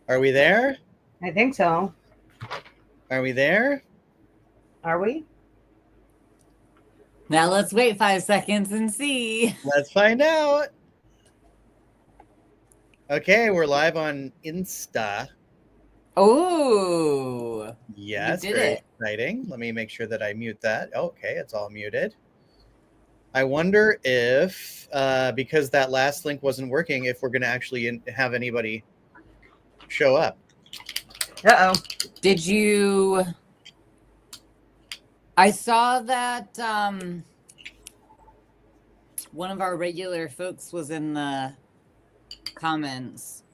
Are we there? I think so. Are we there? Are we? Now let's wait 5 seconds and see. Let's find out. Okay, we're live on Insta. Oh, yes, you did very it. exciting. Let me make sure that I mute that. Okay, it's all muted. I wonder if, because that last link wasn't working, if we're going to actually have anybody show up. Uh-oh. Did you... I saw that one of our regular folks was in the comments.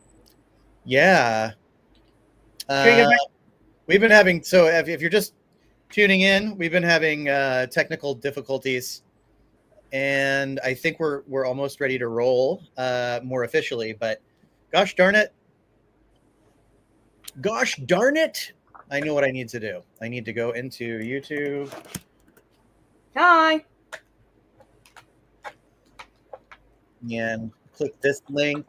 Yeah. We've been having, so if you're just tuning in, we've been having technical difficulties, and I think we're almost ready to roll more officially, but gosh darn it. Gosh darn it. I know what I need to do. I need to go into YouTube. Hi. And click this link.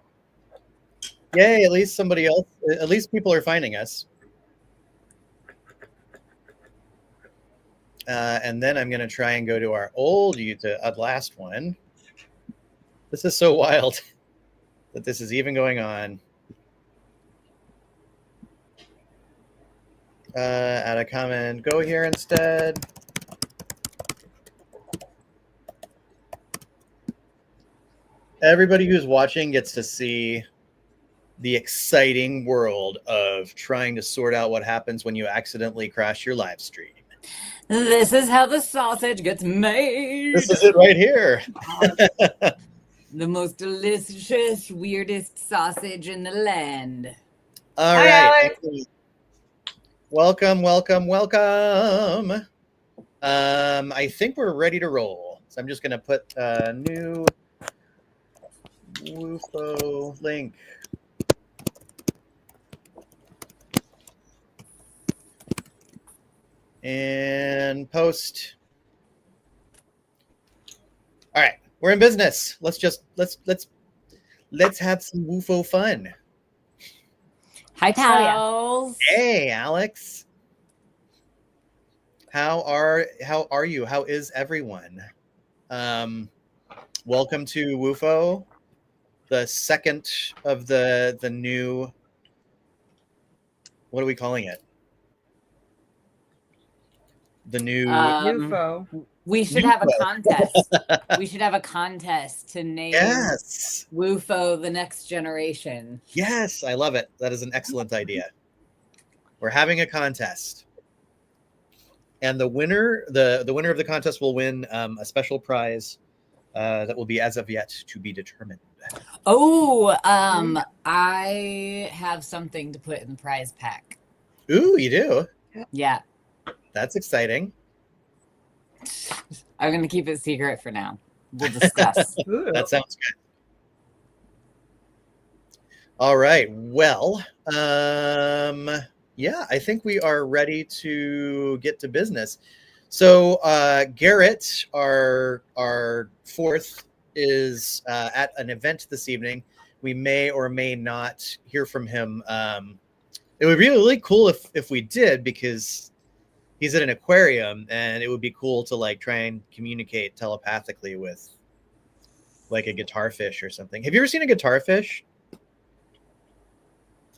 Yay, at least somebody else, at least people are finding us. And then I'm going to try and go to our old YouTube, last one. This is so wild that this is even going on. Add a comment, go here instead. Everybody who's watching gets to see the exciting world of trying to sort out what happens when you accidentally crash your live stream. This is how the sausage gets made. This is it right here. The most delicious, weirdest sausage in the land. All right. Welcome. I think we're ready to roll. So I'm just going to put a new Wufo link. And post. All right, we're in business. Let's have some Wufo fun. Hi, pals. Hey, Alex. How are you? How is everyone? Welcome to Wufo, the second of the new. What are we calling it? The new Wufo. We should have a contest. We should have a contest to name Wufo the next generation. Yes, I love it. That is an excellent idea. We're having a contest. And the winner, the winner of the contest will win a special prize that will be as of yet to be determined. Oh, I have something to put in the prize pack. Ooh, you do? Yeah. That's exciting. I'm going to keep it secret for now. We'll discuss. That sounds good. All right. Well, yeah, I think we are ready to get to business. So Garrett, our fourth, is at an event this evening. We may or may not hear from him. It would be really cool if we did, because he's at an aquarium, and it would be cool to like try and communicate telepathically with like a guitar fish or something. Have you ever seen a guitar fish?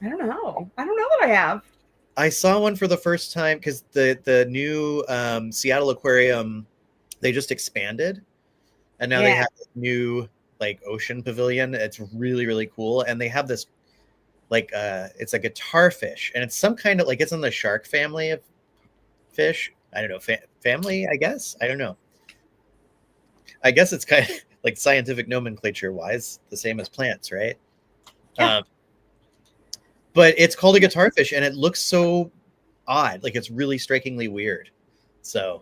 I don't know that I have. I saw one for the first time because the new Seattle Aquarium, they just expanded, and now they have this new like ocean pavilion. It's really, really cool. And they have this like it's a guitar fish, and it's some kind of like, it's in the shark family of fish. I don't know, family, I guess. I don't know. I guess it's kind of like scientific nomenclature wise the same as plants, right? Yeah. But it's called a guitar fish, and it looks so odd. Like, it's really strikingly weird. So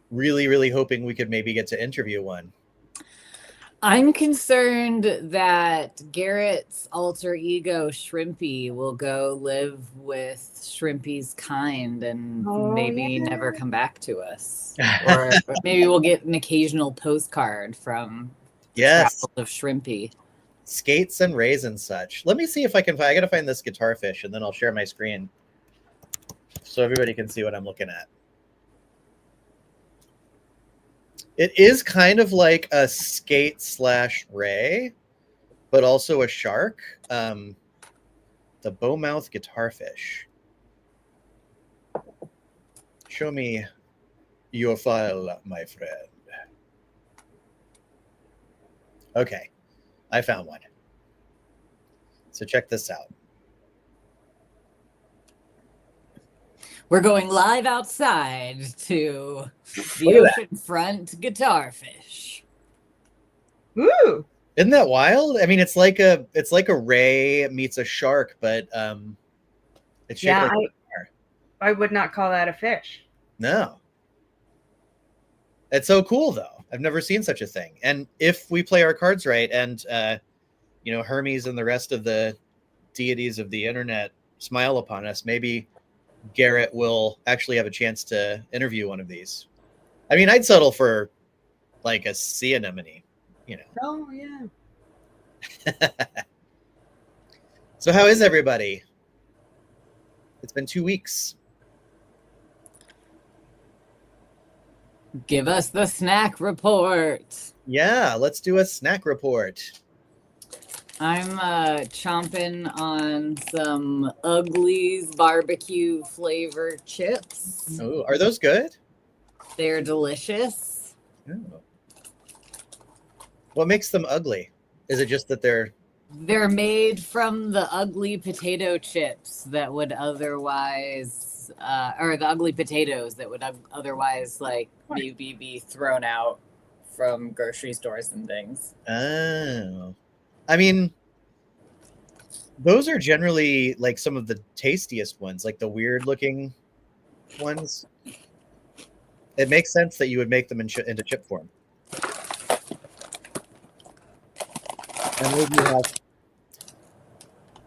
really, really hoping we could maybe get to interview one. I'm concerned that Garrett's alter ego, Shrimpy, will go live with Shrimpy's kind and maybe never come back to us. Or maybe we'll get an occasional postcard from the travels of Shrimpy. Skates and rays and such. Let me see if I can find. I gotta find this guitar fish, and then I'll share my screen so everybody can see what I'm looking at. It is kind of like a skate / ray, but also a shark. The bowmouth guitarfish. Show me your file, my friend. Okay, I found one. So check this out. We're going live outside to the oceanfront guitarfish. Ooh. Isn't that wild? I mean, it's like a ray meets a shark, but it's shaped like a guitar. I would not call that a fish. No. It's so cool, though. I've never seen such a thing. And if we play our cards right, and Hermes and the rest of the deities of the internet smile upon us, maybe Garrett will actually have a chance to interview one of these. I mean, I'd settle for like a sea anemone, Oh, yeah. So how is everybody? It's been 2 weeks. Give us the snack report. Yeah, let's do a snack report. I'm chomping on some Uglies barbecue flavor chips. Oh, are those good? They're delicious. Oh. What makes them ugly? Is it just that they're made from the ugly potato chips that would otherwise, or the ugly potatoes that would otherwise maybe be thrown out from grocery stores and things. Oh. I mean, those are generally like some of the tastiest ones, like the weird looking ones. It makes sense that you would make them into chip form. And what do you have?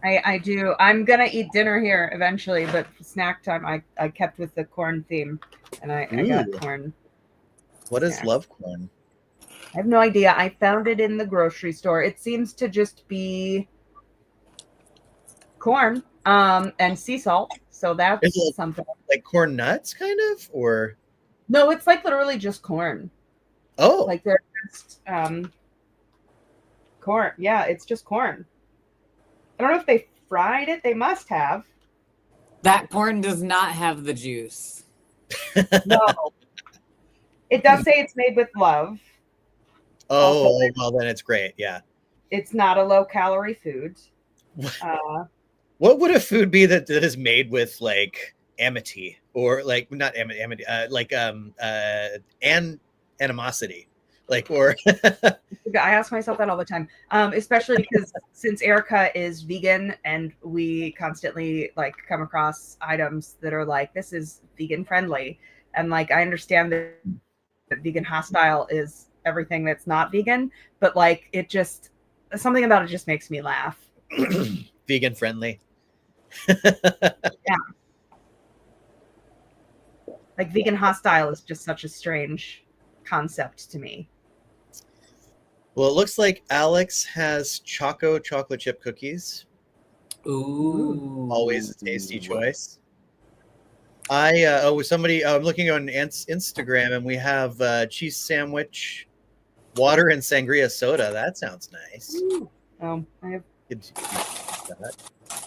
I do. I'm gonna eat dinner here eventually, but for snack time, I kept with the corn theme, and I got corn. What is love corn? I have no idea. I found it in the grocery store. It seems to just be corn, and sea salt. So that's something. Like corn nuts, kind of, or no? It's like literally just corn. Oh, like they're just corn. Yeah, it's just corn. I don't know if they fried it. They must have. That corn does not have the juice. No. It does say it's made with love. Oh, well, then it's great. Yeah. It's not a low-calorie food. What would a food be that is made with like amity or like not amity, animosity? Like, or I ask myself that all the time, especially because since Erica is vegan and we constantly come across items that are like, this is vegan friendly. And I understand that vegan hostile is everything that's not vegan, but it just, something about it just makes me laugh. Vegan friendly. Yeah. Vegan hostile is just such a strange concept to me. Well, it looks like Alex has chocolate chip cookies. Ooh. Always a tasty choice. I'm looking on Instagram and we have cheese sandwich, water, and sangria soda. That sounds nice. Ooh. Oh, I have.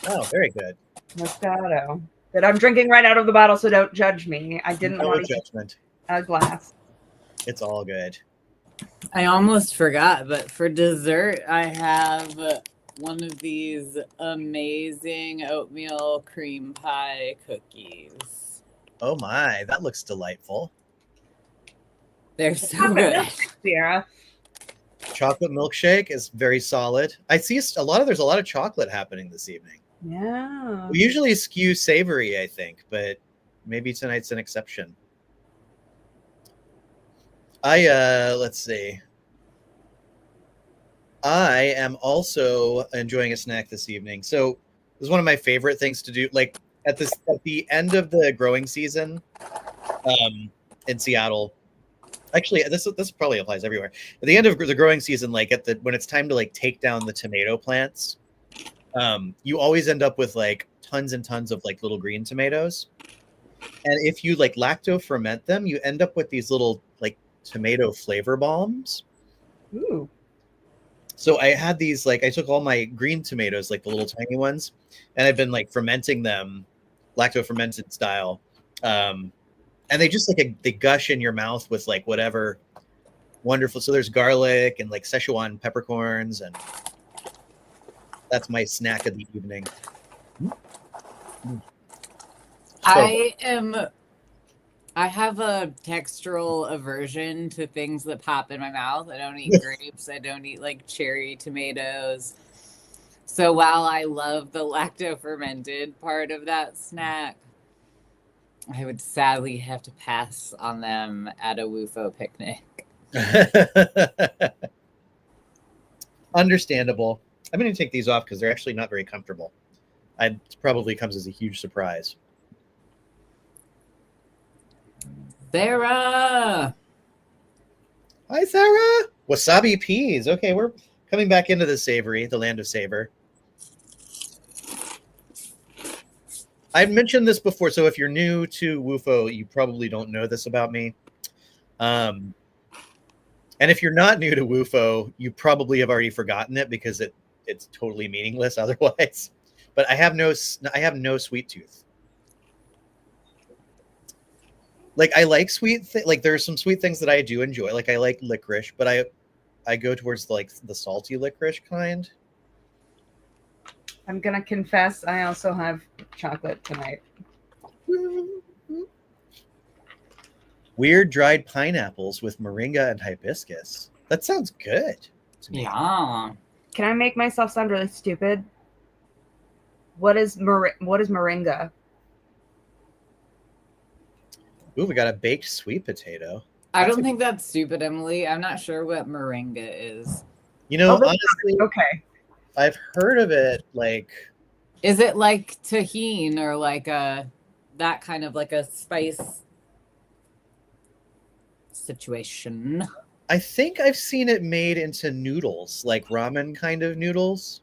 Oh, very good. Moscato that I'm drinking right out of the bottle, so don't judge me. I didn't want to judgment. A glass. It's all good. I almost forgot, but for dessert, I have one of these amazing oatmeal cream pie cookies. Oh my, that looks delightful. They're so good. Sierra. Chocolate milkshake is very solid. I see there's a lot of chocolate happening this evening. Yeah. We usually skew savory, I think, but maybe tonight's an exception. Let's see. I am also enjoying a snack this evening. So this is one of my favorite things to do. Like at the end of the growing season, in Seattle, Actually, this probably applies everywhere. At the end of the growing season, like when it's time to like take down the tomato plants, you always end up with like tons and tons of like little green tomatoes. And if you like lacto ferment them, you end up with these little like tomato flavor bombs. Ooh. So I had these, like, I took all my green tomatoes, like the little tiny ones, and I've been like fermenting them lacto fermented style. And they just like they gush in your mouth with like whatever wonderful. So there's garlic and like Szechuan peppercorns, and that's my snack of the evening. I have a textural aversion to things that pop in my mouth. I don't eat grapes. I don't eat like cherry tomatoes. So while I love the lacto fermented part of that snack, I would sadly have to pass on them at a Wufo picnic. Understandable. I'm going to take these off because they're actually not very comfortable. It probably comes as a huge surprise. Sarah! Hi, Sarah! Wasabi peas. Okay, we're coming back into the savory, the land of savor. I've mentioned this before, so if you're new to Wufo, you probably don't know this about me. And if you're not new to Wufo, you probably have already forgotten it because it's totally meaningless otherwise. But I have no sweet tooth. Like I like like there's some sweet things that I do enjoy. Like I like licorice, but I go towards like the salty licorice kind. I'm gonna confess, I also have chocolate tonight. Weird dried pineapples with moringa and hibiscus. That sounds good. Yeah. Can I make myself sound really stupid? What is moringa? Ooh, we got a baked sweet potato. I don't think that's stupid, Emily. I'm not sure what moringa is. You know, honestly, okay. I've heard of it. Like, is it like tahine or like that kind of like a spice situation? I think I've seen it made into noodles, like ramen kind of noodles.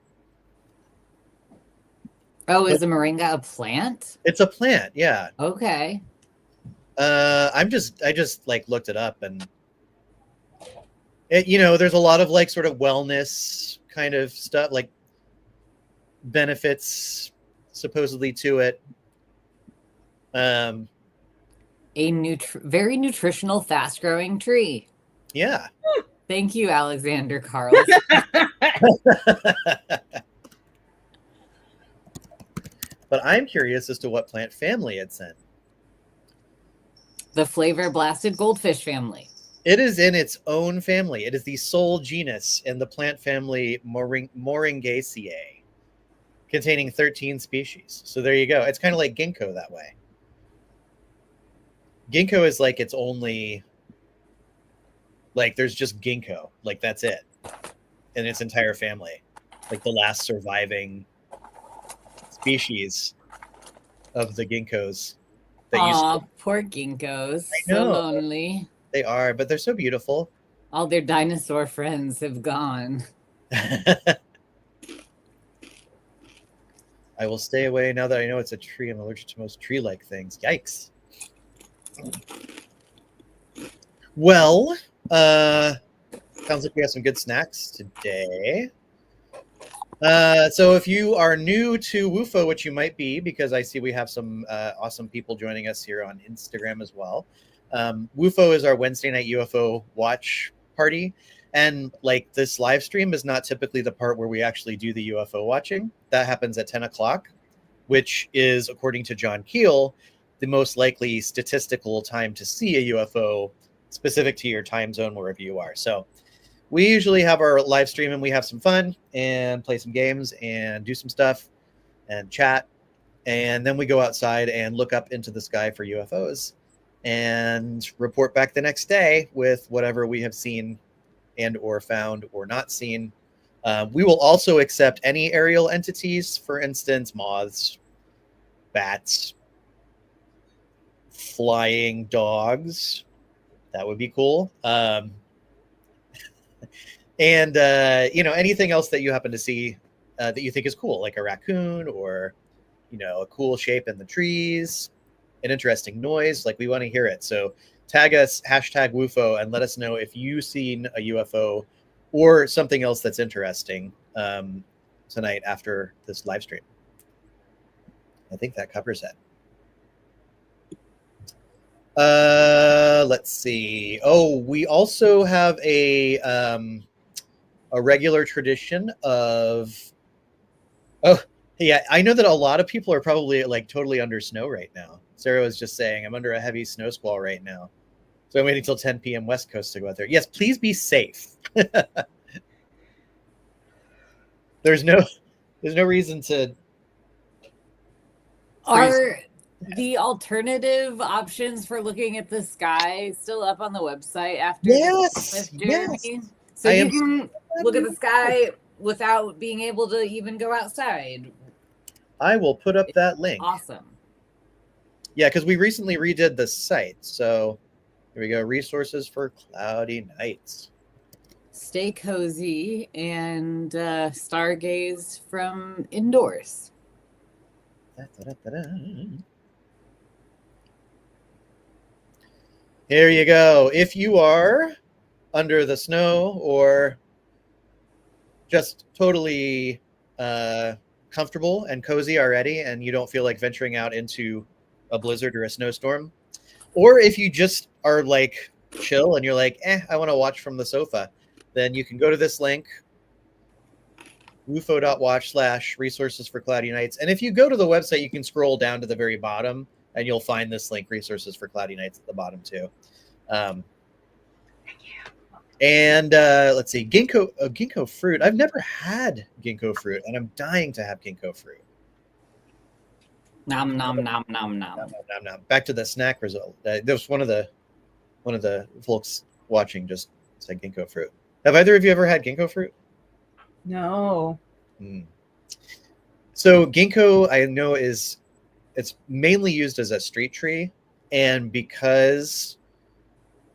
Oh, is a moringa a plant? It's a plant, yeah. Okay. I just like looked it up, and there's a lot of like sort of wellness kind of stuff, like benefits supposedly to it. A very nutritional, fast-growing tree. Yeah. Thank you, Alexander Carls. But I'm curious as to what plant family it's in. The flavor blasted goldfish family. It is in its own family. It is the sole genus in the plant family Moringaceae, containing 13 species. So there you go. It's kind of like ginkgo that way. Ginkgo is like its only, like there's just ginkgo, like that's it in its entire family, like the last surviving species of the ginkgos. Aw, poor ginkgos. So lonely. They are, but they're so beautiful. All their dinosaur friends have gone. I will stay away now that I know it's a tree. I'm allergic to most tree-like things. Yikes. Well, sounds like we have some good snacks today. So if you are new to Wufo, which you might be, because I see we have some awesome people joining us here on Instagram as well. Wufo is our Wednesday night UFO watch party. And like this live stream is not typically the part where we actually do the UFO watching. That happens at 10 o'clock, which is, according to John Keel, the most likely statistical time to see a UFO specific to your time zone wherever you are. So we usually have our live stream and we have some fun and play some games and do some stuff and chat. And then we go outside and look up into the sky for UFOs and report back the next day with whatever we have seen and or found or not seen. We will also accept any aerial entities, for instance, moths, bats, flying dogs, That would be cool. And anything else that you happen to see that you think is cool, like a raccoon or a cool shape in the trees, an interesting noise, like we want to hear it. So tag us #Wufo and let us know if you've seen a UFO or something else that's interesting tonight after this live stream. I think that covers it. Let's see. Oh, we also have a regular tradition of. Oh, yeah. I know that a lot of people are probably like totally under snow right now. Sarah was just saying, I'm under a heavy snow squall right now. So I'm waiting until 10 p.m. West Coast to go out there. Yes, please be safe. There's no reason to. Are the alternative options for looking at the sky still up on the website after Yes, Jeremy? yes. So you can look at the sky without being able to even go outside. I will put up that link. Awesome. Yeah, because we recently redid the site. So here we go. Resources for cloudy nights. Stay cozy and stargaze from indoors. Here you go. If you are under the snow or just totally comfortable and cozy already, and you don't feel like venturing out into a blizzard or a snowstorm, or if you just are like chill and you're like, I want to watch from the sofa, then you can go to this link, wufo.watch/resources for cloudy nights. And if you go to the website, you can scroll down to the very bottom and you'll find this link, resources for cloudy nights, at the bottom too. And let's see, ginkgo fruit. I've never had ginkgo fruit, and I'm dying to have ginkgo fruit. Nom nom nom nom nom. Nom, nom, nom, nom. Back to the snack result. There was one of the folks watching just said ginkgo fruit. Have either of you ever had ginkgo fruit? No. So ginkgo, I know, it's mainly used as a street tree, and because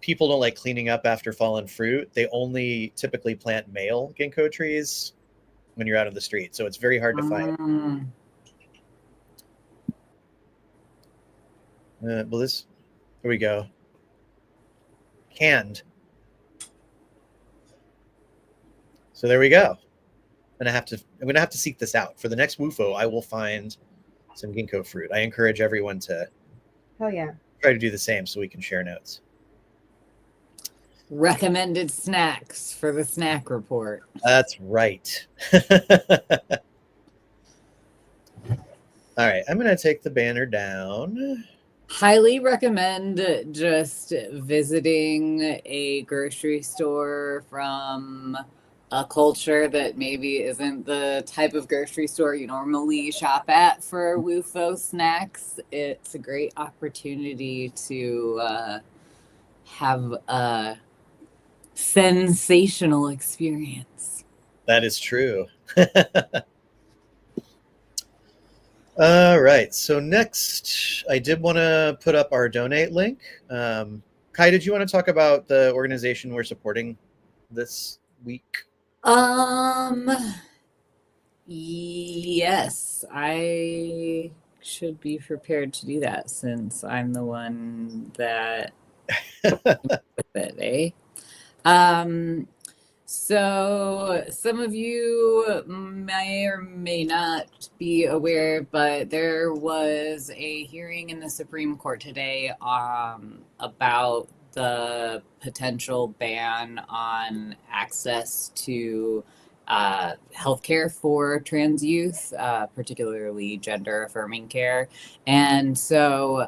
people don't like cleaning up after fallen fruit, they only typically plant male ginkgo trees when you're out in the street. So it's very hard to find. Well, here we go. Canned. So there we go. I'm gonna have to seek this out for the next Wufo. I will find some ginkgo fruit. I encourage everyone to. Hell yeah. Try to do the same so we can share notes. Recommended snacks for the snack report. That's right. All right, I'm going to take the banner down. Highly recommend just visiting a grocery store from a culture that maybe isn't the type of grocery store you normally shop at for Wufo snacks. It's a great opportunity to have a sensational experience. That is true. All right. So next, I did want to put up our donate link. Kai, did you want to talk about the organization we're supporting this week? Yes, I should be prepared to do that since I'm the one that with it, So some of you may or may not be aware, but there was a hearing in the Supreme Court today about the potential ban on access to healthcare for trans youth, particularly gender affirming care. And so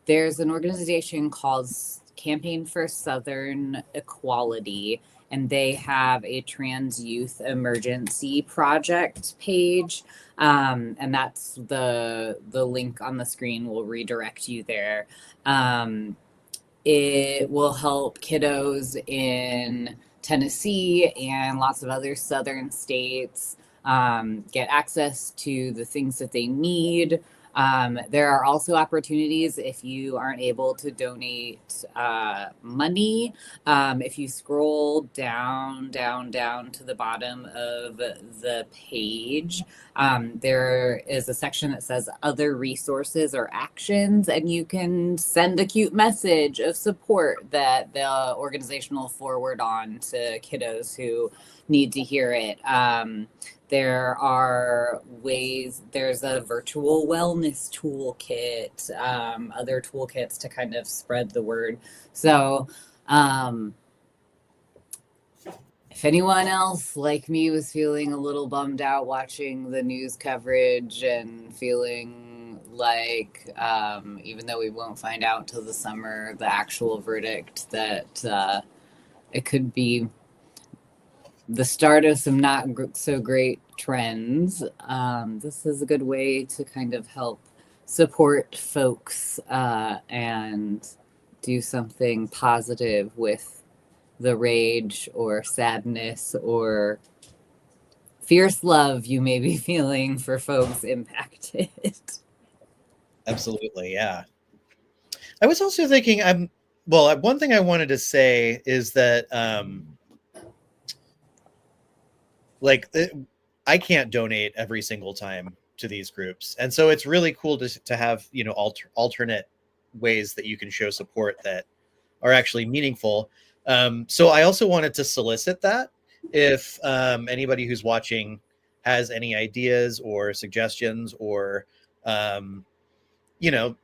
there's an organization called Campaign for Southern Equality, and they have a trans youth emergency project page. And that's the link on the screen will redirect you there. It will help kiddos in Tennessee and lots of other southern states get access to the things that they need There are also opportunities if you aren't able to donate money. If you scroll down to the bottom of the page, there is a section that says other resources or actions, and you can send a cute message of support that the organization will forward on to kiddos who need to hear it. There are ways, there's a virtual wellness toolkit, other toolkits to kind of spread the word. So, if anyone else like me was feeling a little bummed out watching the news coverage and feeling like, even though we won't find out till the summer, the actual verdict, that it could be the start of some not so great trends, this is a good way to kind of help support folks and do something positive with the rage or sadness or fierce love you may be feeling for folks impacted. Absolutely, yeah. I was also thinking, one thing I wanted to say is that I can't donate every single time to these groups, and so it's really cool to have, you know, alternate ways that you can show support that are actually meaningful. So I also wanted to solicit that if anybody who's watching has any ideas or suggestions, or you know,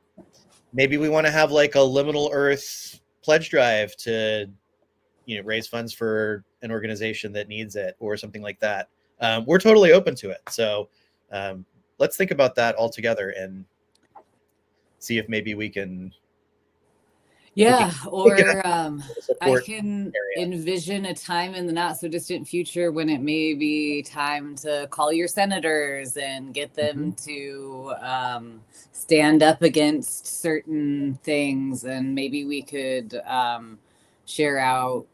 maybe we want to have like a Liminal Earth pledge drive to, you know, raise funds for an organization that needs it or something like that. We're totally open to it. So let's think about that all together and see if maybe we can. Yeah, or I can envision a time in the not so distant future when it may be time to call your senators and get them to stand up against certain things, and maybe we could share out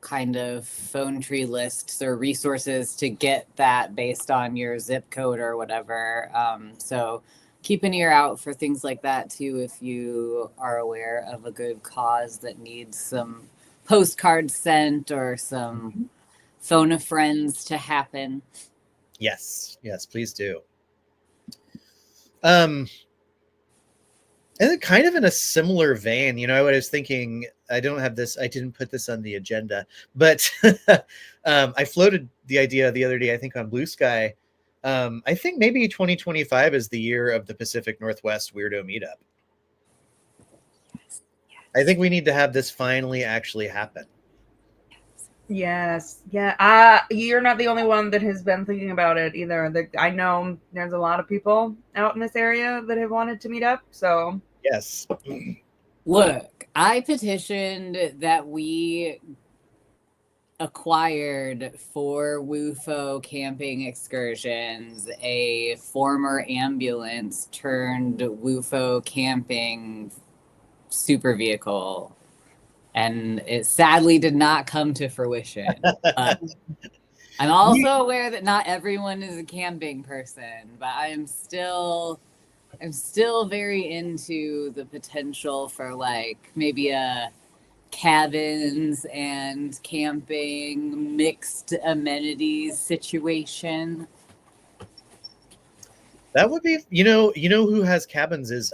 kind of phone tree lists or resources to get that based on your zip code or whatever. So keep an ear out for things like that too, if you are aware of a good cause that needs some postcards sent or some phone a friends to happen. Yes, please do. And then kind of in a similar vein, you know, I was thinking, I didn't put this on the agenda, but I floated the idea the other day, I think on Blue Sky. I think maybe 2025 is the year of the Pacific Northwest Weirdo Meetup. Yes. I think we need to have this finally actually happen. Yes. Yeah. You're not the only one that has been thinking about it either. I know there's a lot of people out in this area that have wanted to meet up. So yes. Look, I petitioned that we acquired for Wufo camping excursions a former ambulance turned Wufo camping super vehicle, and it sadly did not come to fruition. But I'm also aware that not everyone is a camping person, but I'm still very into the potential for like maybe a cabins and camping mixed amenities situation. That would be, you know who has cabins is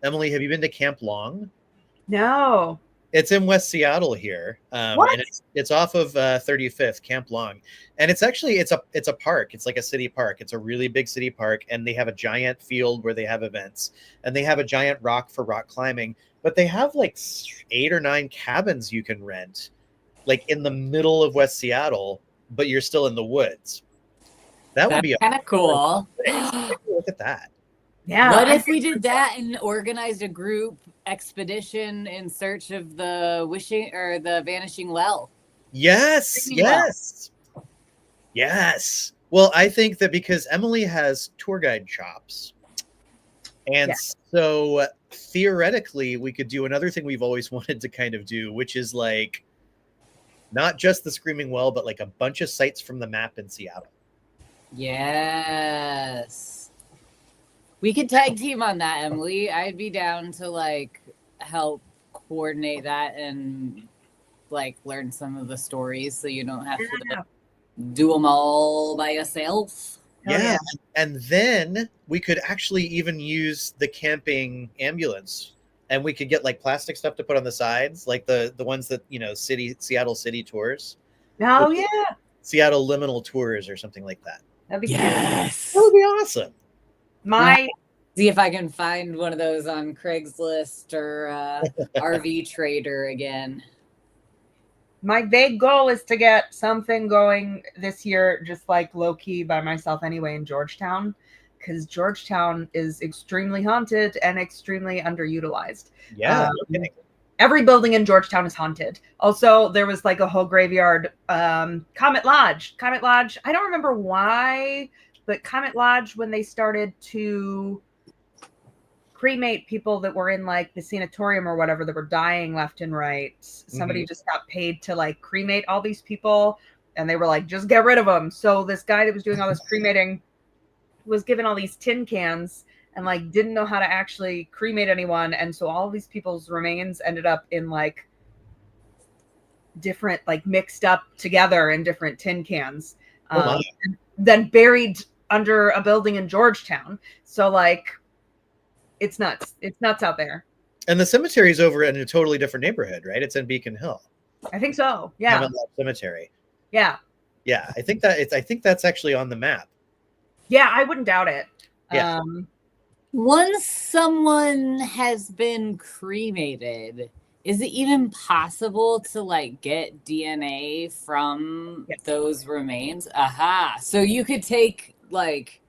Emily, have you been to Camp Long? No. It's in West Seattle here. And it's off of 35th, Camp Long. And it's actually it's a park. It's like a city park. It's a really big city park, and they have a giant field where they have events, and they have a giant rock for rock climbing, but they have like 8 or 9 cabins you can rent like in the middle of West Seattle, but you're still in the woods. That would be kind of cool. Look at that. Yeah. What if we did that and organized a group expedition in search of the vanishing well? Yes. Yes. Well, I think that because Emily has tour guide chops, and so theoretically we could do another thing we've always wanted to kind of do, which is like not just the Screaming Well, but like a bunch of sites from the map in Seattle. Yes. We could tag team on that, Emily. I'd be down to like help coordinate that and like learn some of the stories so you don't have to do them all by yourself. Yeah. And then we could actually even use the camping ambulance, and we could get like plastic stuff to put on the sides, like the ones that, you know, Seattle City tours. Oh, yeah. Seattle Liminal Tours or something like that. That'd be yes. That would be awesome. See if I can find one of those on Craigslist or RV Trader again. My vague goal is to get something going this year, just like low key by myself anyway, in Georgetown, because Georgetown is extremely haunted and extremely underutilized. Yeah. Every building in Georgetown is haunted. Also, there was like a whole graveyard, Comet Lodge. I don't remember why, but Comet Lodge, when they started to cremate people that were in like the sanatorium or whatever that were dying left and right, somebody just got paid to like cremate all these people, and they were like, just get rid of them. So this guy that was doing all this cremating was given all these tin cans and like didn't know how to actually cremate anyone, and so all of these people's remains ended up in like different, like mixed up together in different tin cans, and then buried under a building in Georgetown. So like it's nuts out there. And the cemetery is over in a totally different neighborhood, right? It's in Beacon Hill. I think so. Yeah. Cemetery. Yeah. Yeah. I think that's actually on the map. Yeah, I wouldn't doubt it. Yeah. Once someone has been cremated, is it even possible to like get DNA from those remains? Aha. So you could take like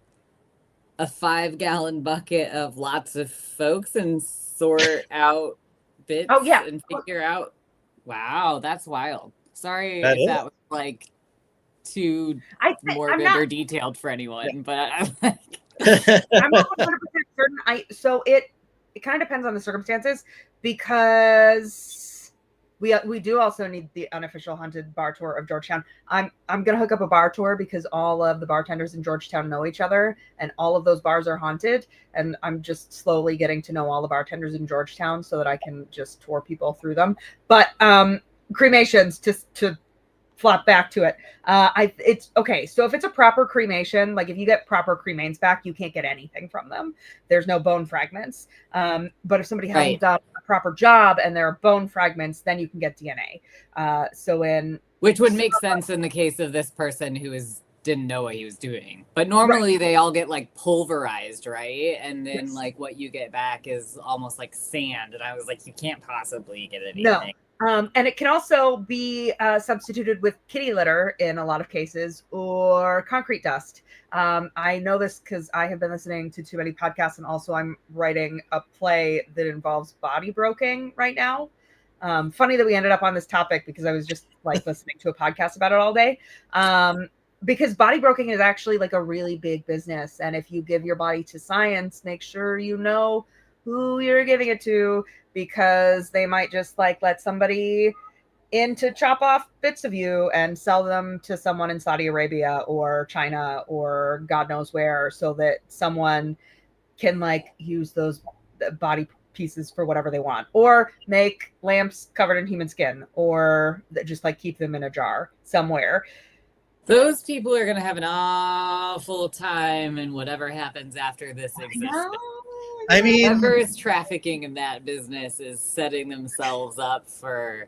a 5-gallon bucket of lots of folks and sort out bits and figure out. Wow, that's wild. Sorry if that was like too morbid or detailed for anyone, but I'm like I'm not 100% certain. So it kind of depends on the circumstances, because we do also need the unofficial haunted bar tour of Georgetown. I'm gonna hook up a bar tour because all of the bartenders in Georgetown know each other, and all of those bars are haunted. And I'm just slowly getting to know all the bartenders in Georgetown so that I can just tour people through them. But cremations, to flop back to it. It's okay. So if it's a proper cremation, like if you get proper cremains back, you can't get anything from them. There's no bone fragments. But if somebody hasn't done a proper job and there are bone fragments, then you can get DNA. Which would make sense in the case of this person who didn't know what he was doing. But normally they all get like pulverized, right? And then like what you get back is almost like sand. And I was like, you can't possibly get anything. No. And it can also be substituted with kitty litter in a lot of cases, or concrete dust. I know this because I have been listening to too many podcasts, and also I'm writing a play that involves body broking right now. Funny that we ended up on this topic because I was just like listening to a podcast about it all day. Because body broking is actually like a really big business. And if you give your body to science, make sure you know who you're giving it to, because they might just like let somebody in to chop off bits of you and sell them to someone in Saudi Arabia or China or God knows where, so that someone can like use those body pieces for whatever they want, or make lamps covered in human skin, or just like keep them in a jar somewhere. Those people are going to have an awful time in whatever happens after this existence. I mean, whoever is trafficking in that business is setting themselves up for.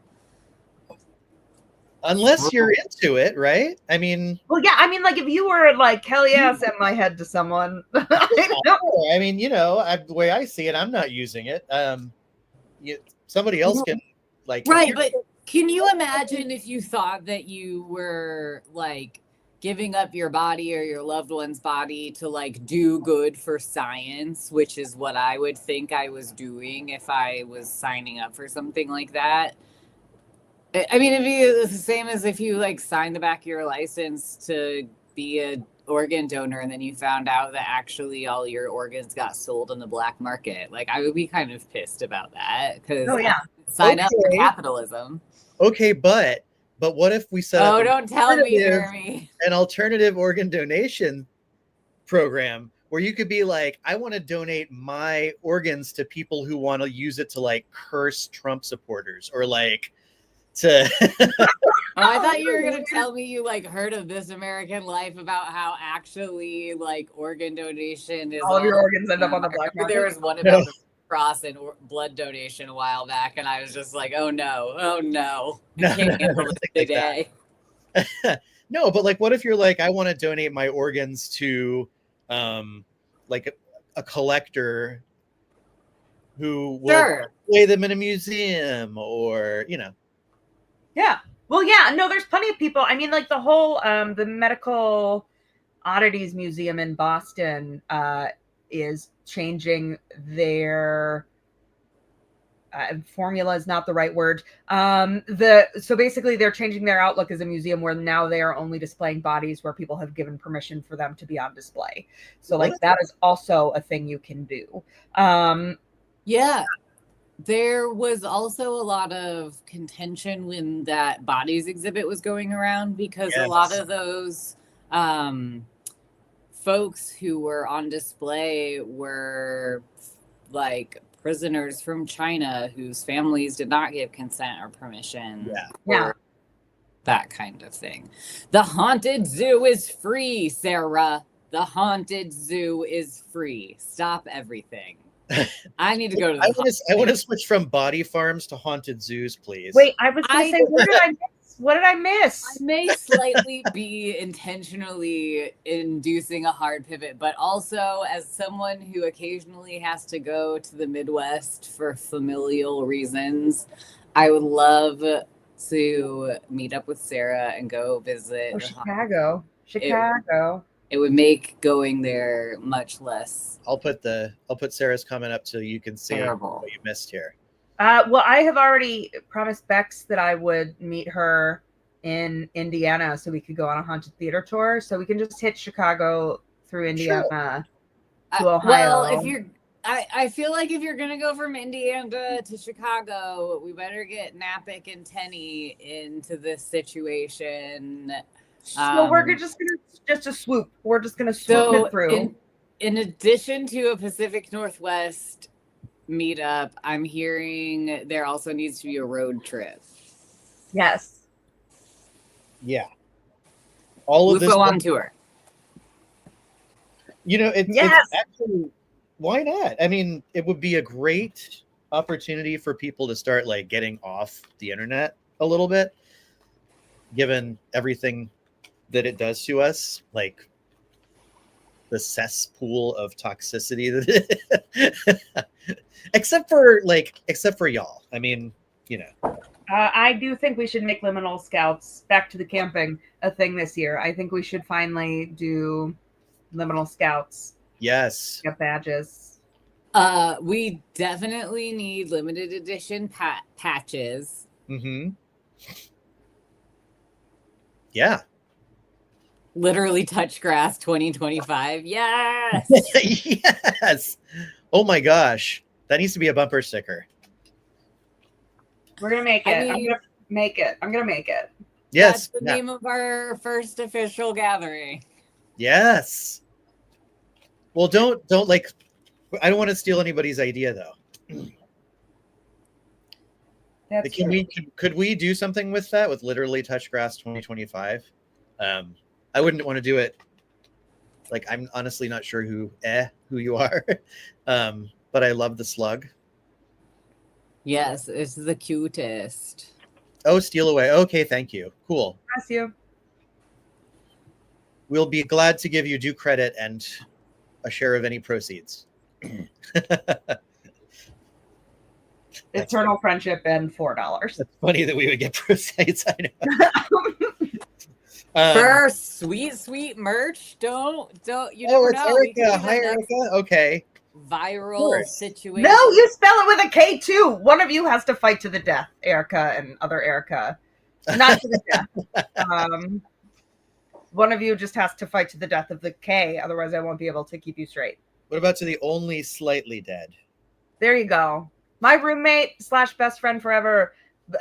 Unless you're into it, right? I mean, well, yeah. I mean, like if you were like, hell yeah, send my head to someone. I mean, you know, the way I see it, I'm not using it. Somebody else can, like, right? But can you imagine if you thought that you were like giving up your body or your loved one's body to like do good for science, which is what I would think I was doing if I was signing up for something like that? I mean, it'd be the same as if you like signed the back of your license to be a organ donor and then you found out that actually all your organs got sold in the black market. Like, I would be kind of pissed about that because sign up for capitalism. Okay, but what if we set up don't tell me, Jeremy, an alternative organ donation program where you could be like, I want to donate my organs to people who want to use it to like curse Trump supporters or like to. Oh, I thought you were gonna tell me you like heard of This American Life about how actually like organ donation is all of your organs end up on the black market. There was one about the cross and blood donation a while back, and I was just like, oh no, I can't handle this today. No, but like, what if you're like, I want to donate my organs to, like a collector who will display them in a museum, or Yeah. Well, yeah. No, there's plenty of people. I mean, like the whole the Medical Oddities Museum in Boston is changing their formula is not the right word. So basically they're changing their outlook as a museum where now they are only displaying bodies where people have given permission for them to be on display. So like that is also a thing you can do. Yeah. There was also a lot of contention when that bodies exhibit was going around because a lot of those folks who were on display were like prisoners from China whose families did not give consent or permission. Yeah. That kind of thing. The haunted zoo is free, Sarah. The haunted zoo is free. Stop everything. I need to go to the I want to switch from body farms to haunted zoos, please. Wait, I was going to say, what did I miss? I may slightly be intentionally inducing a hard pivot, but also as someone who occasionally has to go to the Midwest for familial reasons, I would love to meet up with Sarah and go visit Chicago. It would make going there much less. I'll put Sarah's comment up so you can see what you missed here. Well, I have already promised Bex that I would meet her in Indiana so we could go on a haunted theater tour. So we can just hit Chicago through Indiana to Ohio. Well, I feel like if you're gonna go from Indiana to Chicago, we better get Napick and Tenny into this situation. So we're just a swoop. We're just gonna swoop it through. In addition to a Pacific Northwest meetup, I'm hearing there also needs to be a road trip. Yes. Yeah. All of Wufo this on tour. It's actually, why not? I mean, it would be a great opportunity for people to start like getting off the internet a little bit, given everything that it does to us, like the cesspool of toxicity except for y'all. I mean, I do think we should make liminal scouts back to the camping a thing this year. I think we should finally do liminal scouts. Yes. Get badges. We definitely need limited edition patches. Mm-hmm. Yeah. Literally touch grass 2025. Yes. Yes. Oh my gosh. That needs to be a bumper sticker. We're going to make it. I'm going to make it. Yes. That's the name of our first official gathering. Yes. Well, don't like, I don't want to steal anybody's idea though. That's could we do something with that, with literally touch grass 2025? I wouldn't want to do it. Like, I'm honestly not sure who you are. But I love the slug. Yes, it's the cutest. Oh, steal away. Okay, thank you. Cool. Bless you. We'll be glad to give you due credit and a share of any proceeds. Eternal friendship and $4. It's funny that we would get proceeds. I know. For sweet merch, don't you never know. Erica. Hi, Erica. Okay. Viral situation. No, you spell it with a K too. One of you has to fight to the death, Erica and other Erica. Not to the death. One of you just has to fight to the death of the K, otherwise I won't be able to keep you straight. What about to the only slightly dead? There you go. My roommate / best friend forever,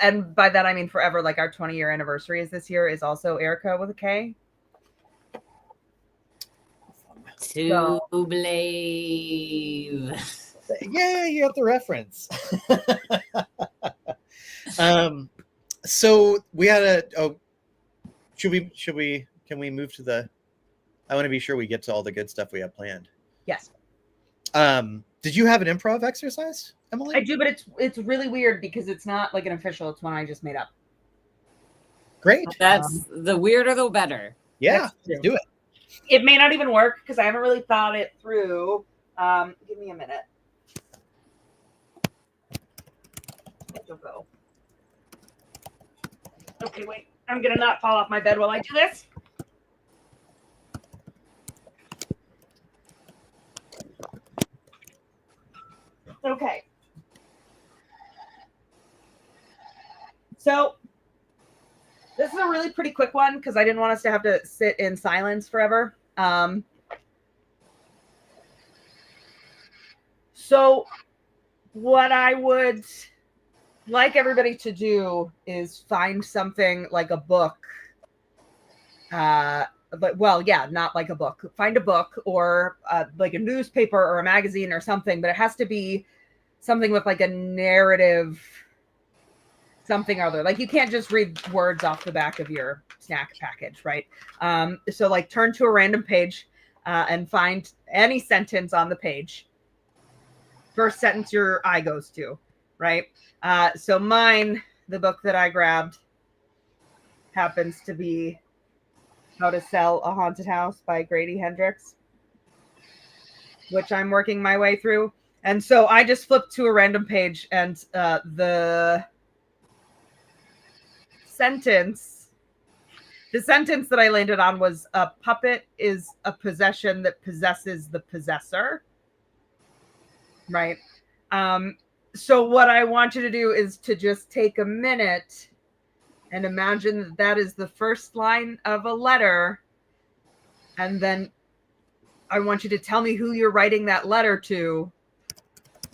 and by that I mean forever, like our 20-year anniversary is this year, is also Erica with a K. To believe. Yeah, you have the reference. So we had can we move to the, I want to be sure we get to all the good stuff we have planned. Yes. Did you have an improv exercise, Emily? I do, but it's really weird because it's not like an official, it's one I just made up. Great. That's the weirder the better. Yeah, let's do it. It may not even work because I haven't really thought it through. Give me a minute. You'll go. Okay, wait. I'm gonna not fall off my bed while I do this. Okay. So this is a really pretty quick one because I didn't want us to have to sit in silence forever. So what I would like everybody to do is find something like a book. But well, yeah, not like a book. Find a book or like a newspaper or a magazine or something, but it has to be something with like a narrative, something or other. Like you can't just read words off the back of your snack package, right? So like turn to a random page and find any sentence on the page. First sentence your eye goes to, right? So mine, the book that I grabbed happens to be How to Sell a Haunted House by Grady Hendrix, which I'm working my way through. And so I just flipped to a random page and the sentence that I landed on was a puppet is a possession that possesses the possessor. Right. So what I want you to do is to just take a minute and imagine that that is the first line of a letter. And then I want you to tell me who you're writing that letter to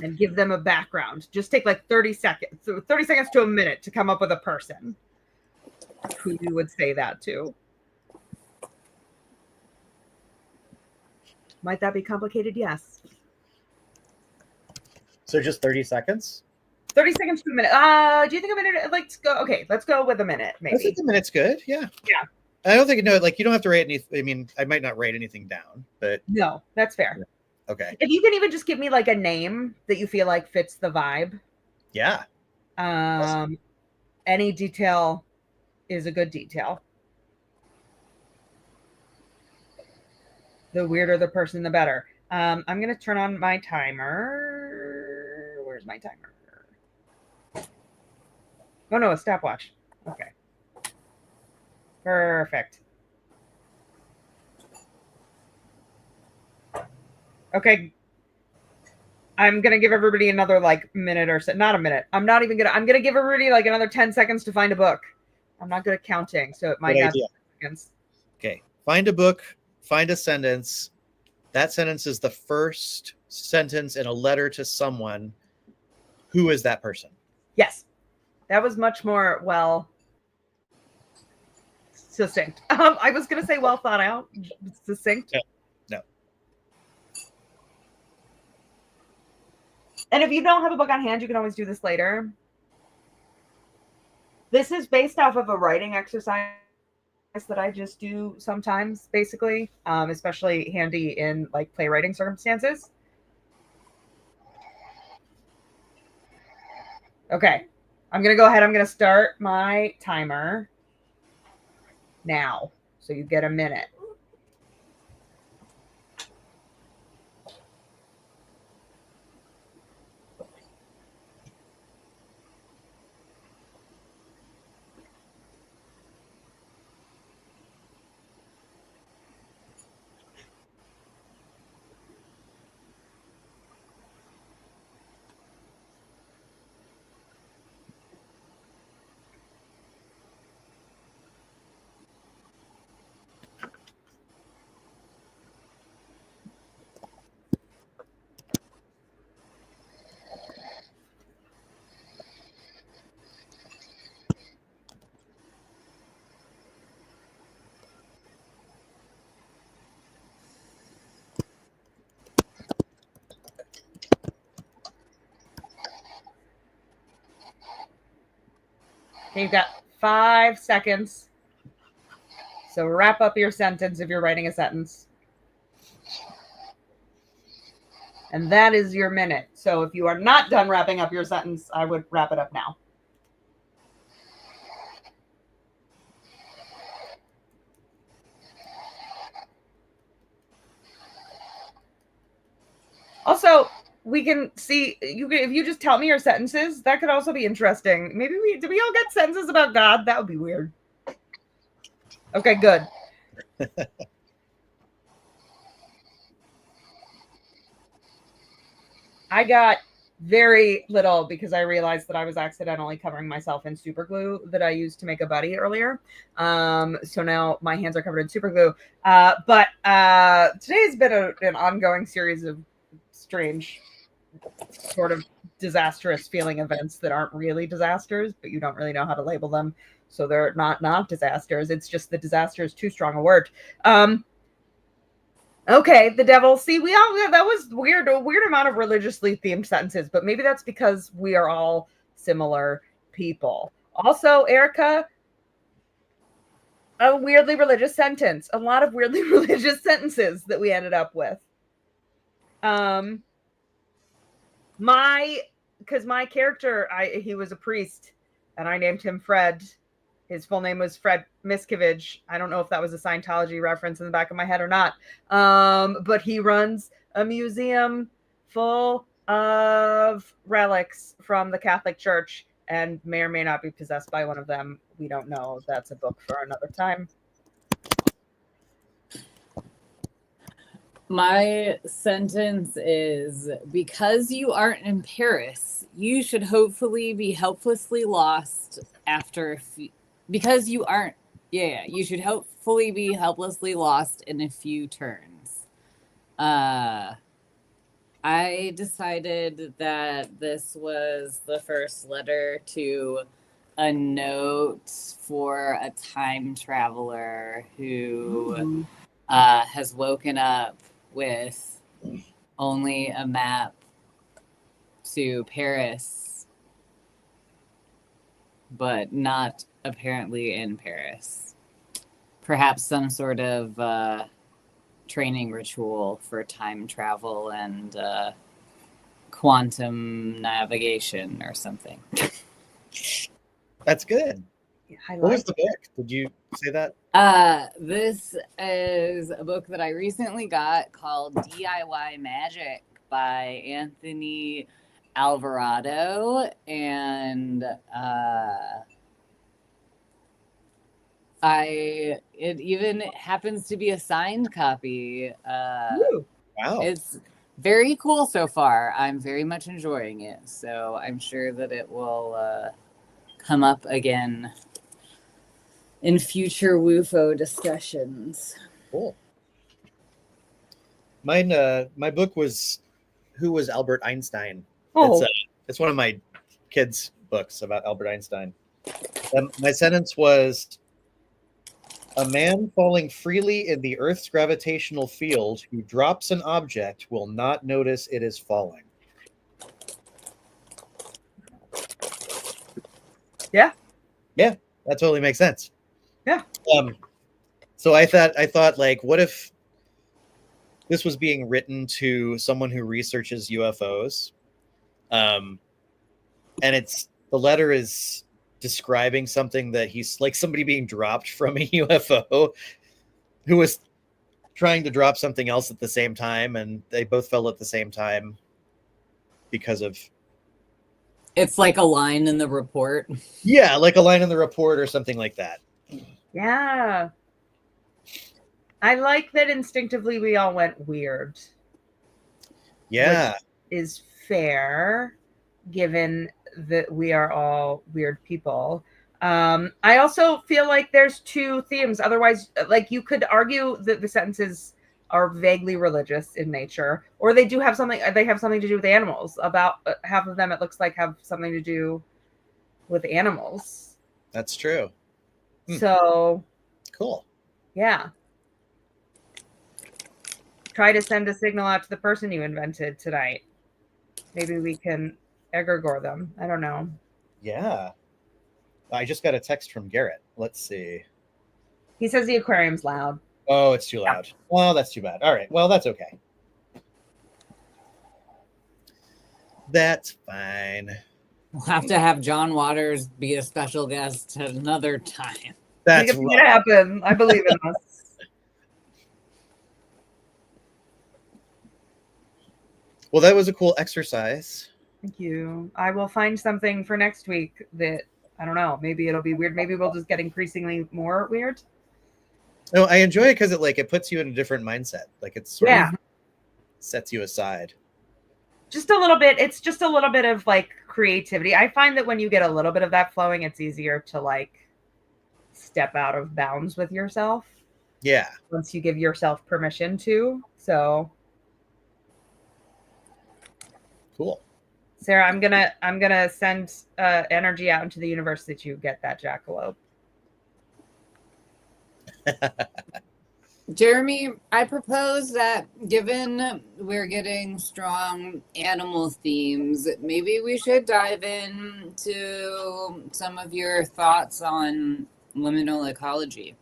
and give them a background. Just take like 30 seconds, so 30 seconds to a minute to come up with a person who you would say that to. Might that be complicated? Yes. So just 30 seconds? 30 seconds to a minute. Do you think a minute? Let's go. Okay, let's go with a minute, maybe. I think a minute's good. Yeah. Yeah. I don't think, no, like you don't have to write anything. I mean, I might not write anything down, but. No, that's fair. Yeah. Okay. If you can even just give me like a name that you feel like fits the vibe. Yeah. Awesome. Any detail is a good detail. The weirder the person, the better. I'm going to turn on my timer. Where's my timer? Oh, no, a stopwatch. Okay. Perfect. Okay. I'm going to give everybody another like minute or so. Not a minute. I'm going to give everybody like another 10 seconds to find a book. I'm not good at counting, so it might have seconds. Okay. Find a book, find a sentence. That sentence is the first sentence in a letter to someone. Who is that person? Yes. That was much more succinct. I was going to say well thought out. Succinct. No. And if you don't have a book on hand, you can always do this later. This is based off of a writing exercise that I just do sometimes, basically, especially handy in like playwriting circumstances. Okay, I'm going to go ahead. I'm going to start my timer now. So you get a minute. Okay, you've got 5 seconds. So wrap up your sentence if you're writing a sentence. And that is your minute. So if you are not done wrapping up your sentence, I would wrap it up now. Also, we can see if you just tell me your sentences, that could also be interesting. Maybe do we all get sentences about God? That would be weird. Okay, good. I got very little because I realized that I was accidentally covering myself in super glue that I used to make a buddy earlier. So now my hands are covered in super glue. But today's been an ongoing series of strange, sort of disastrous feeling events that aren't really disasters, but you don't really know how to label them. So they're not disasters. It's just the disaster is too strong a word. Okay, the devil. See, that was weird. A weird amount of religiously themed sentences, but maybe that's because we are all similar people. Also, Erica, a weirdly religious sentence. A lot of weirdly religious sentences that we ended up with. Because my character, he was a priest, and I named him Fred. His full name was Fred Miscavige. I don't know if that was a Scientology reference in the back of my head or not. But he runs a museum full of relics from the Catholic Church and may or may not be possessed by one of them. We don't know. That's a book for another time. My sentence is, because you aren't in Paris, you should hopefully be helplessly lost after because you aren't, you should hopefully be helplessly lost in a few turns. I decided that this was the first letter to a note for a time traveler who has woken up with only a map to Paris, but not apparently in Paris. Perhaps some sort of training ritual for time travel and quantum navigation or something. That's good. What was the book? Did you say that? This is a book that I recently got called DIY Magic by Anthony Alvarado, and it even happens to be a signed copy. Wow. It's very cool so far. I'm very much enjoying it, so I'm sure that it will come up again in future Wufo discussions. Cool. Mine, my book was "Who Was Albert Einstein?" Oh. It's one of my kids' books about Albert Einstein. My sentence was, "A man falling freely in the Earth's gravitational field who drops an object will not notice it is falling." Yeah. Yeah, that totally makes sense. Yeah. So I thought, like, what if this was being written to someone who researches UFOs, and the letter is describing something that he's like somebody being dropped from a UFO who was trying to drop something else at the same time, and they both fell at the same time because of. It's like a line in the report. Yeah, like a line in the report or something like that. Yeah. I like that instinctively we all went weird. Yeah. Which is fair, given that we are all weird people. I also feel like there's two themes. Otherwise, like, you could argue that the sentences are vaguely religious in nature, or they do have something. They have something to do with animals. About half of them, it looks like, have something to do with animals. That's true. So cool. Yeah. Try to send a signal out to the person you invented tonight. Maybe we can egregore them. I don't know. Yeah. I just got a text from Garrett. Let's see. He says the aquarium's loud. Oh, it's too loud. Yeah. Well, that's too bad. All right. Well, that's okay. That's fine. We'll have to have John Waters be a special guest at another time. That's right. It happen. I believe in us. Well, that was a cool exercise. Thank you. I will find something for next week that, I don't know, maybe it'll be weird. Maybe we'll just get increasingly more weird. No, I enjoy it because it puts you in a different mindset. Like it's sort of sets you aside. Just a little bit. It's just a little bit of like creativity. I find that when you get a little bit of that flowing, it's easier to like step out of bounds with yourself. Yeah. Once you give yourself permission to. So cool. Sarah, I'm gonna send energy out into the universe that you get that jackalope. Jeremy, I propose that given we're getting strong animal themes, maybe we should dive into some of your thoughts on liminal ecology.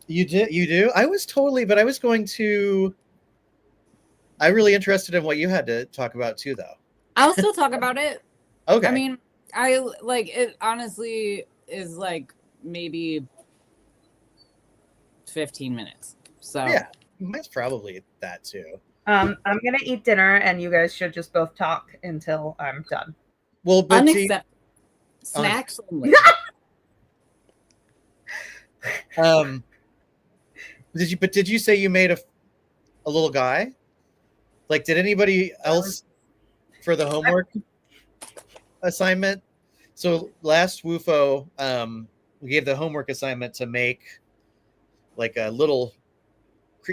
You do? I was really interested in what you had to talk about too, though. I'll still talk about it. Okay. I mean, I like it honestly is like maybe 15 minutes. So yeah, mine's probably that too. I'm gonna eat dinner, and you guys should just both talk until I'm done. Well, but snacks only. Did you say you made a little guy? Like, did anybody else for the homework assignment? So last Wufo, we gave the homework assignment to make like a little,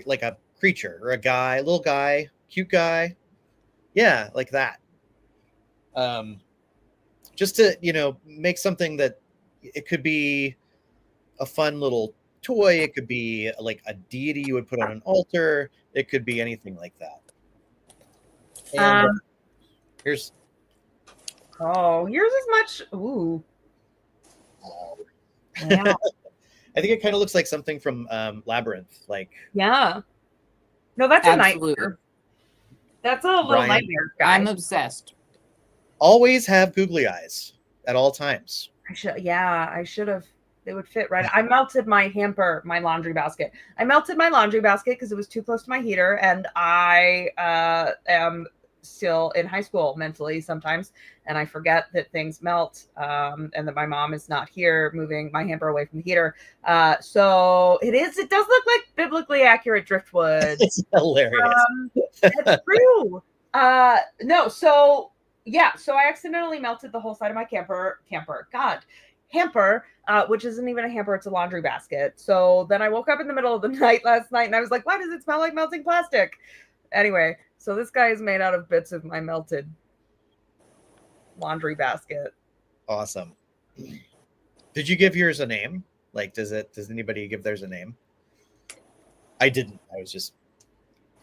like a creature or a guy, little guy, cute guy. Yeah, like that. Just to, make something that it could be a fun little toy. It could be like a deity you would put on an altar. It could be anything like that. And here's. Oh, yours is much. Ooh. Yeah. I think it kind of looks like something from Labyrinth. Like. Yeah. No, that's absolutely a nightmare. That's a little nightmare, guy. I'm obsessed. Always have googly eyes at all times. I should have. They would fit right. I melted my hamper, my laundry basket. I melted my laundry basket because it was too close to my heater, and I am still in high school mentally sometimes, and I forget that things melt, and that my mom is not here moving my hamper away from the heater. So it does look like biblically accurate driftwood. It's hilarious. It's true. No, so yeah, so I accidentally melted the whole side of my hamper, which isn't even a hamper, it's a laundry basket. So then I woke up in the middle of the night last night and I was like, why does it smell like melting plastic? Anyway, so this guy is made out of bits of my melted laundry basket. Awesome. Did you give yours a name? Like, does anybody give theirs a name? I didn't. I was just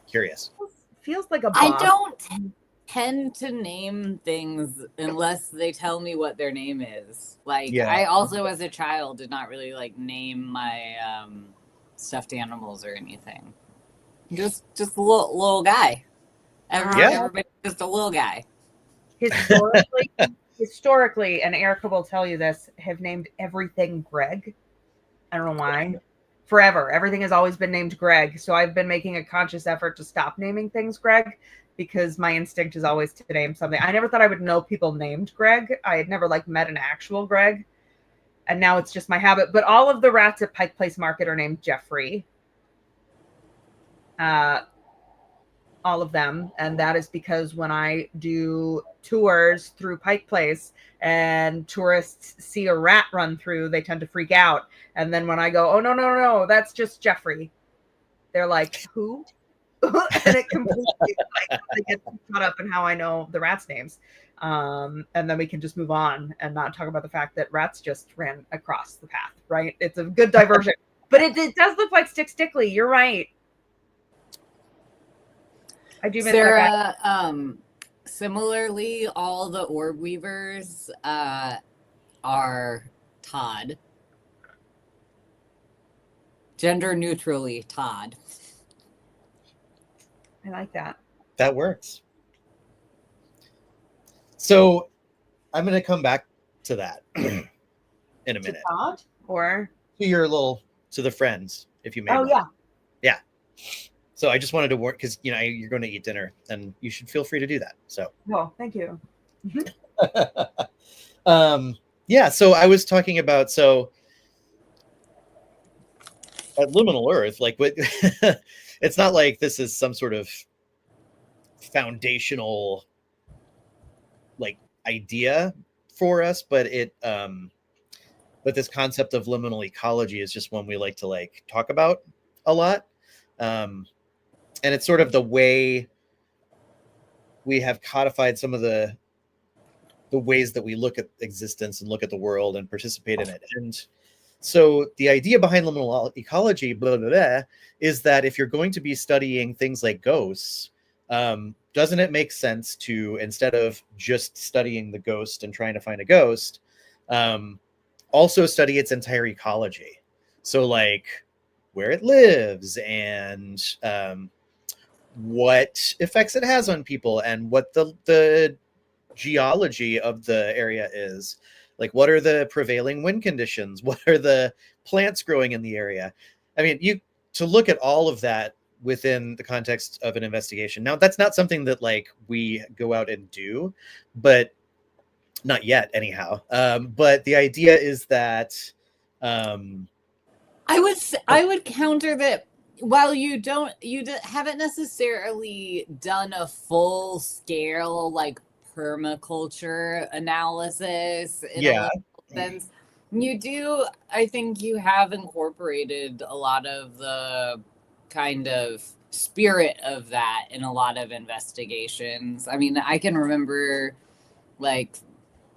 curious. Feels like a box. I don't tend to name things unless they tell me what their name is. Like, yeah. I also, as a child, did not really like name my stuffed animals or anything. Just a little guy. Everybody, just a little guy. Historically, and Erica will tell you this, have named everything Greg. I don't know why. Forever. Everything has always been named Greg. So I've been making a conscious effort to stop naming things Greg, because my instinct is always to name something. I never thought I would know people named Greg. I had never met an actual Greg. And now it's just my habit. But all of the rats at Pike Place Market are named Jeffrey. All of them. And that is because when I do tours through Pike Place and tourists see a rat run through, they tend to freak out. And then when I go, oh, no, that's just Jeffrey, they're like, who? And it completely they get caught up in how I know the rats' names. And then we can just move on and not talk about the fact that rats just ran across the path, right? It's a good diversion. But it does look like Stickly. You're right. I do miss Sarah, similarly, all the orb weavers are Todd. Gender neutrally, Todd. I like that. That works. So I'm going to come back to that in a minute. To Todd or to the friends, if you may. Oh, yeah. Yeah. So I just wanted to work because, you're going to eat dinner and you should feel free to do that. So. Well, thank you. Yeah. So I was talking about, at Liminal Earth, like it's not like this is some sort of foundational like idea for us, but but this concept of liminal ecology is just one we like to like talk about a lot. And it's sort of the way we have codified some of the ways that we look at existence and look at the world and participate in it. And so the idea behind liminal ecology, blah, blah, blah, is that if you're going to be studying things like ghosts, doesn't it make sense to, instead of just studying the ghost and trying to find a ghost, also study its entire ecology? So like where it lives and what effects it has on people and what the geology of the area is. Like, what are the prevailing wind conditions? What are the plants growing in the area? I mean, to look at all of that within the context of an investigation. Now, that's not something that like we go out and do, but not yet anyhow. But the idea is that I would counter that while you haven't necessarily done a full scale like permaculture analysis in a little sense, I think you have incorporated a lot of the kind of spirit of that in a lot of investigations. I mean, I can remember like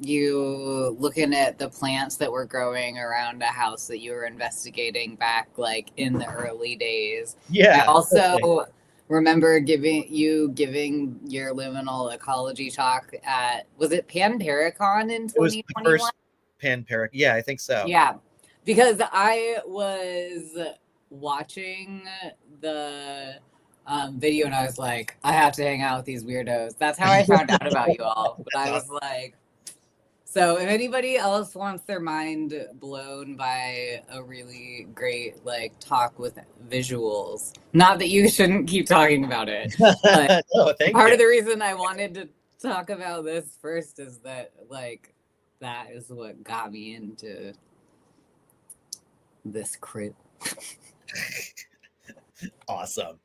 you looking at the plants that were growing around a house that you were investigating back like in the early days. Yeah. I also remember giving your liminal ecology talk at, was it Pan-Paracon in 2021? It was the first Pan-Parac. Yeah, I think so. Yeah, because I was watching the video and I was like, I have to hang out with these weirdos. That's how I found out about you all. But I was like, so if anybody else wants their mind blown by a really great like talk with visuals, not that you shouldn't keep talking about it, but part of the reason I wanted to talk about this first is that like that is what got me into this crew. Awesome.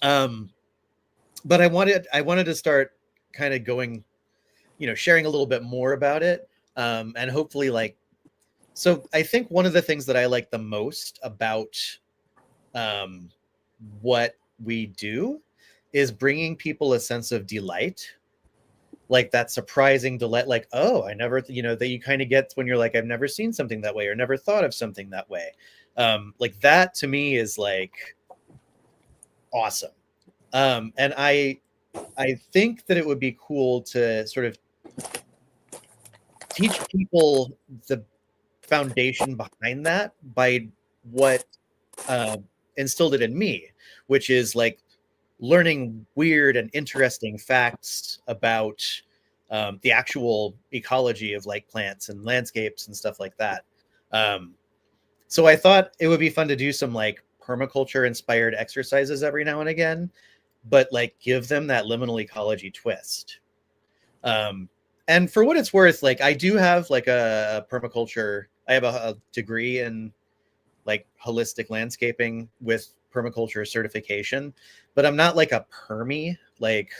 But I wanted to start kind of going, sharing a little bit more about it. And hopefully so I think one of the things that I like the most about what we do is bringing people a sense of delight, like that surprising delight, like, oh, I never, that you kind of get when you're like, I've never seen something that way or never thought of something that way. Like that to me is like awesome. And I think that it would be cool to sort of teach people the foundation behind that by what instilled it in me, which is like learning weird and interesting facts about the actual ecology of like plants and landscapes and stuff like that. So I thought it would be fun to do some like permaculture inspired exercises every now and again, but like give them that liminal ecology twist. And for what it's worth, like I do have like a permaculture, I have a degree in like holistic landscaping with permaculture certification, but I'm not like a permie. Like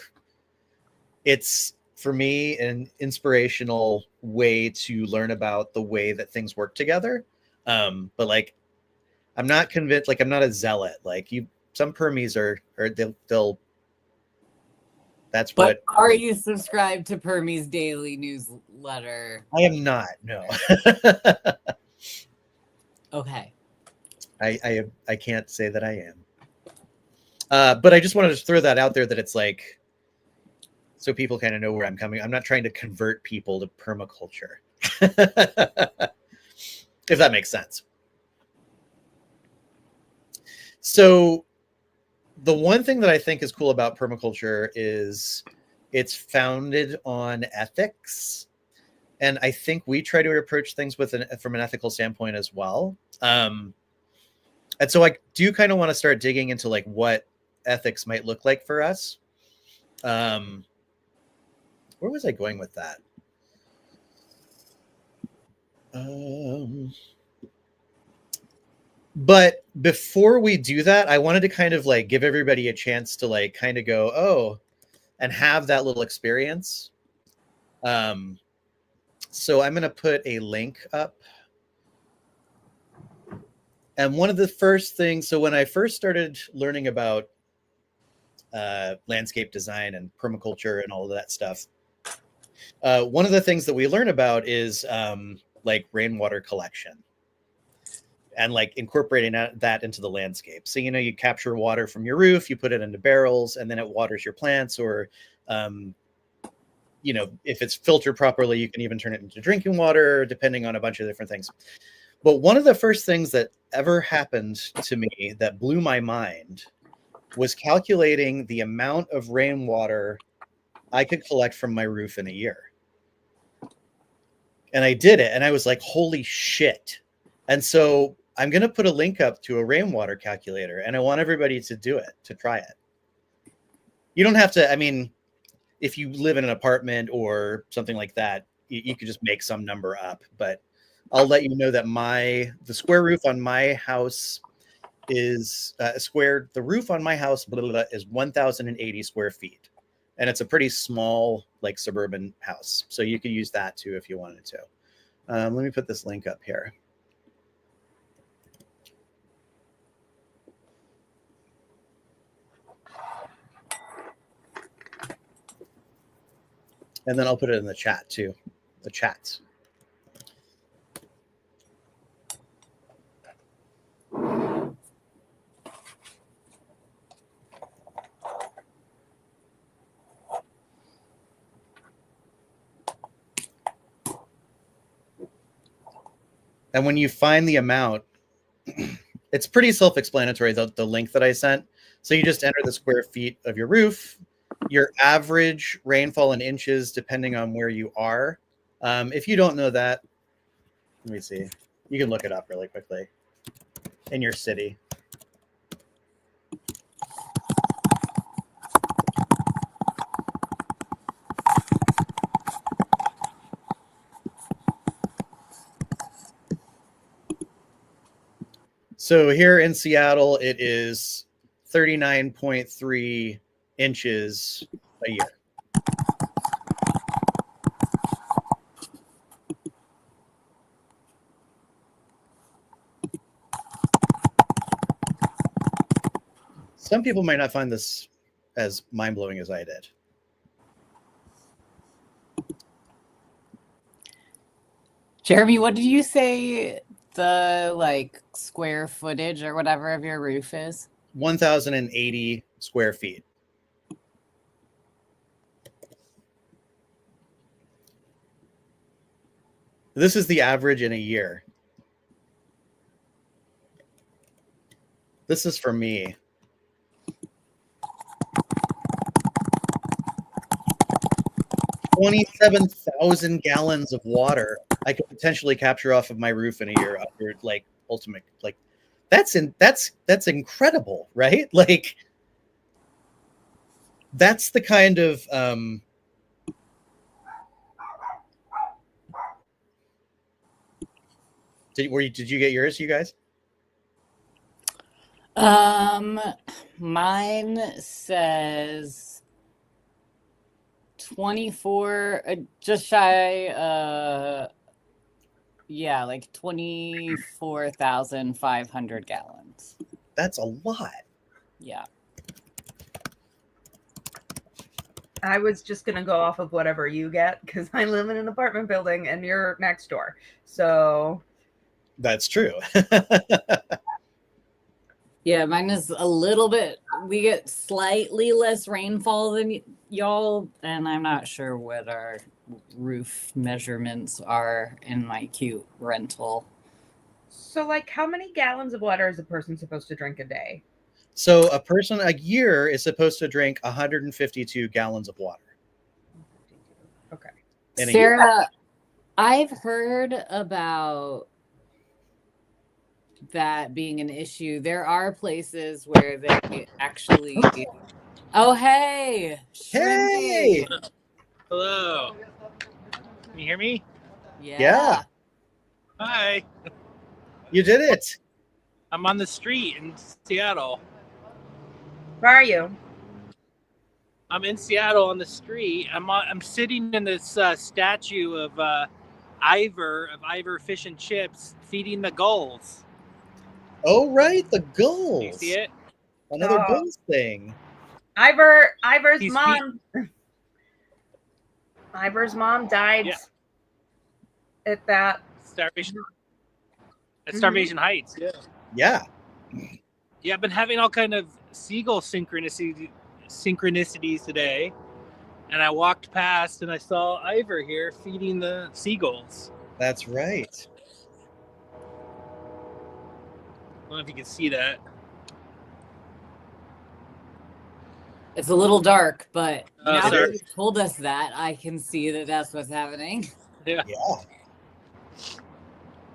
it's for me an inspirational way to learn about the way that things work together. But like I'm not convinced, like I'm not a zealot. Like some permies are they'll that's but what. Are you subscribed to Permie's daily newsletter? I am not, no. Okay. I can't say that I am. But I just wanted to throw that out there that it's like, so people kind of know where I'm coming. I'm not trying to convert people to permaculture. If that makes sense. So the one thing that I think is cool about permaculture is it's founded on ethics. And I think we try to approach things from an ethical standpoint as well. And so I do kind of want to start digging into like what ethics might look like for us. Where was I going with that? But before we do that, I wanted to kind of like give everybody a chance to like kind of go, oh, and have that little experience. So I'm going to put a link up. And one of the first things, so when I first started learning about landscape design and permaculture and all of that stuff, one of the things that we learn about is like rainwater collection and like incorporating that into the landscape. So, you know, you capture water from your roof, you put it into barrels, and then it waters your plants, or, you know, if it's filtered properly, you can even turn it into drinking water, depending on a bunch of different things. But one of the first things that ever happened to me that blew my mind was calculating the amount of rainwater I could collect from my roof in a year. And I did it, and I was like, holy shit. And so I'm going to put a link up to a rainwater calculator, and I want everybody to do it, to try it. You don't have to, I mean, if you live in an apartment or something like that, you could just make some number up. But I'll let you know that the square roof on my house is the roof on my house is 1,080 square feet. And it's a pretty small, like, suburban house. So you could use that too if you wanted to. Let me put this link up here. And then I'll put it in the chat too, the chats. And when you find the amount, it's pretty self-explanatory, the link that I sent. So you just enter the square feet of your roof, your average rainfall in inches, depending on where you are. If you don't know that, let me see. You can look it up really quickly in your city. So here in Seattle, it is 39.3 inches a year. Some people might not find this as mind-blowing as I did. Jeremy, what did you say the like square footage or whatever of your roof is? 1,080 square feet. This is the average in a year. This is for me. 27,000 gallons of water I could potentially capture off of my roof in a year under like ultimate, like that's incredible, right? Like that's the kind of did you get yours, you guys? Mine says 24, just shy, yeah, like 24,500 gallons. That's a lot. Yeah. I was just going to go off of whatever you get because I live in an apartment building and you're next door. So that's true. Yeah, mine is a little bit, we get slightly less rainfall than y'all, and I'm not sure what our roof measurements are in my cute rental. So, like, how many gallons of water is a person supposed to drink a day? So a person a year is supposed to drink 152 gallons of water. Okay. Sarah, I've heard about that being an issue. There are places where they actually. Oh, hey, Shrimpy. Hey! Hello. Can you hear me? Yeah. Hi. You did it. I'm on the street in Seattle. Where are you? I'm in Seattle on the street. I'm sitting in this statue of Ivor Fish and Chips feeding the gulls. Oh, right, the gulls. Do you see it? Another gulls thing. Ivor's mom. Ivor's mom died at that Starvation. At Starvation Heights. Yeah. Yeah. Yeah, I've been having all kind of seagull synchronicities today, and I walked past and I saw Ivor here feeding the seagulls. That's right. I don't know if you can see that. It's a little dark, but now sorry. that you've told us that, I can see that that's what's happening. Yeah.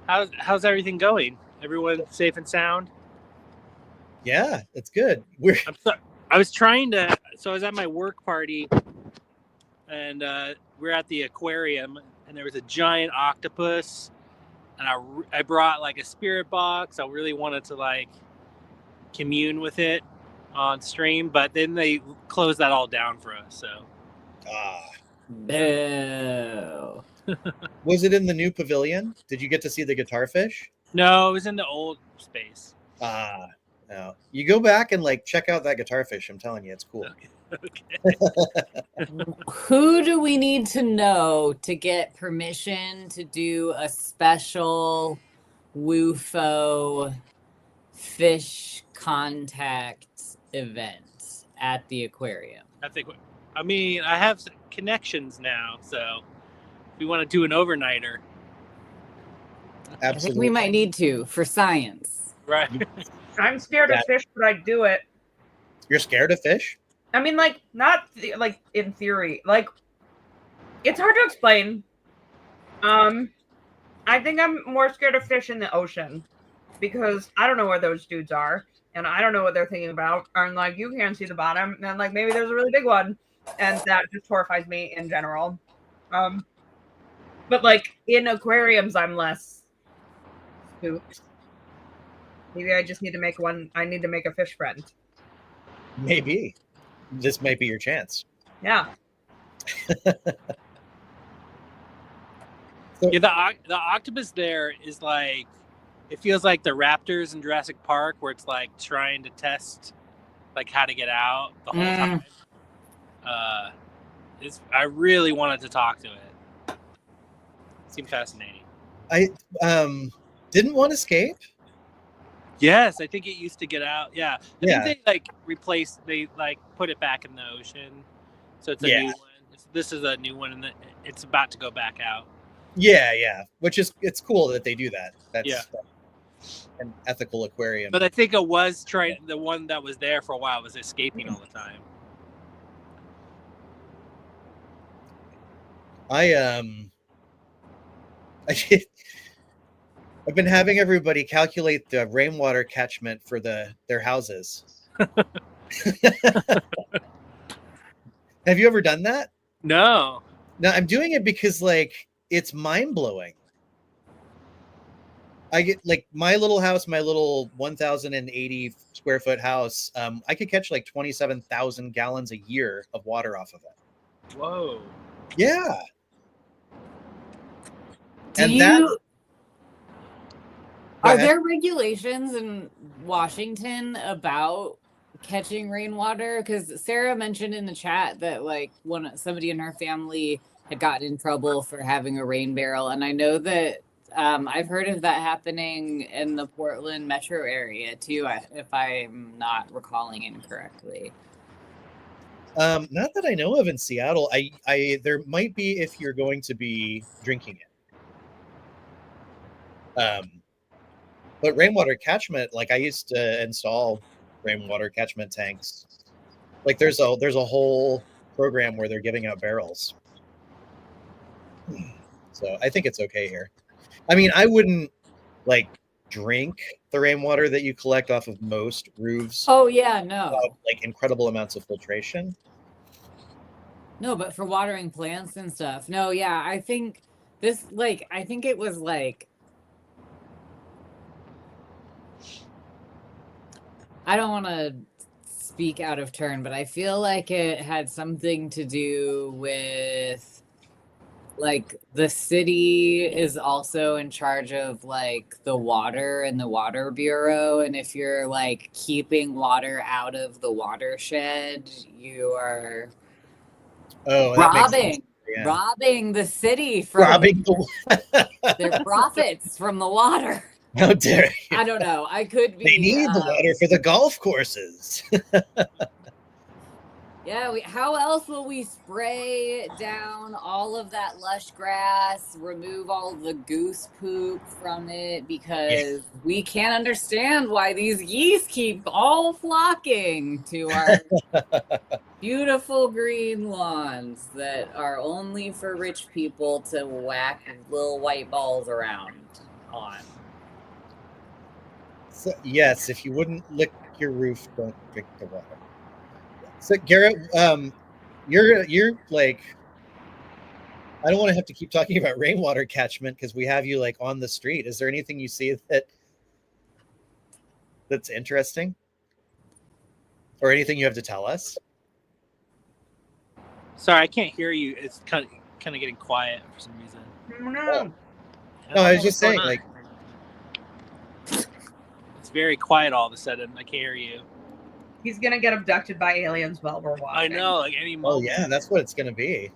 How's everything going? Everyone safe and sound? Yeah, it's good. I'm sorry. I was trying to. So I was at my work party, and we're at the aquarium, and there was a giant octopus, and I brought like a spirit box. I really wanted to like commune with it on stream, but then they closed that all down for us. So. Boo. Was it in the new pavilion? Did you get to see the guitar fish? No, it was in the old space. No. You go back and like check out that guitar fish. I'm telling you, it's cool. Okay. Who do we need to know to get permission to do a special Wufo fish contact event at the aquarium? I mean, I have connections now, so if we want to do an overnighter. Absolutely. I think we might need to for science. Right. I'm scared of fish, but I'd do it. You're scared of fish? I mean, like, not like in theory. Like, it's hard to explain. I think I'm more scared of fish in the ocean because I don't know where those dudes are, and I don't know what they're thinking about. And like, you can't see the bottom, and like maybe there's a really big one, and that just horrifies me in general. But like in aquariums, I'm less spooked. Maybe I just need to make one. I need to make a fish friend. Maybe. This might be your chance. Yeah. Yeah, the octopus there is like, it feels like the raptors in Jurassic Park, where it's like trying to test like how to get out the whole time. I really wanted to talk to it. It seemed fascinating. I didn't one escape. Yes, I think it used to get out. Yeah, I Yeah. think they put it back in the ocean, so it's a new one. This is a new one, and it's about to go back out. Yeah, which is, it's cool that they do that. That's an ethical aquarium. But I think it was the one that was there for a while was escaping all the time. I've been having everybody calculate the rainwater catchment for their houses. Have you ever done that? No. No, I'm doing it because like it's mind-blowing. I get like my little house, my little 1,080 square foot house. I could catch like 27,000 gallons a year of water off of it. Whoa. Yeah. Are there regulations in Washington about catching rainwater? Because Sarah mentioned in the chat that like somebody in her family had gotten in trouble for having a rain barrel, and I know that I've heard of that happening in the Portland metro area too, if I'm not recalling incorrectly. Not that I know of in Seattle. I there might be if you're going to be drinking it. But rainwater catchment, like I used to install rainwater catchment tanks. Like there's a whole program where they're giving out barrels. So I think it's okay here. I mean, I wouldn't like drink the rainwater that you collect off of most roofs. Oh yeah, no. Like incredible amounts of filtration. No, but for watering plants and stuff. No, yeah, I think this I think it was like I don't want to speak out of turn, but I feel like it had something to do with like the city is also in charge of like the water and the water bureau, and if you're like keeping water out of the watershed, you are robbing the city from their profits from the water. How dare you? I don't know. I could be. They need the water for the golf courses. Yeah, how else will we spray down all of that lush grass, remove all the goose poop from it, because we can't understand why these geese keep all flocking to our beautiful green lawns that are only for rich people to whack little white balls around on. So, yes, if you wouldn't lick your roof, don't drink the water. So Garrett, you're like, I don't want to have to keep talking about rainwater catchment because we have you like on the street. Is there anything you see that's interesting, or anything you have to tell us? Sorry, I can't hear you. It's kind of getting quiet for some reason. No, I was just saying, like, it's very quiet all of a sudden. I can't hear you. He's gonna get abducted by aliens while we're walking. I know, like any moment. Oh yeah, that's what it's gonna be.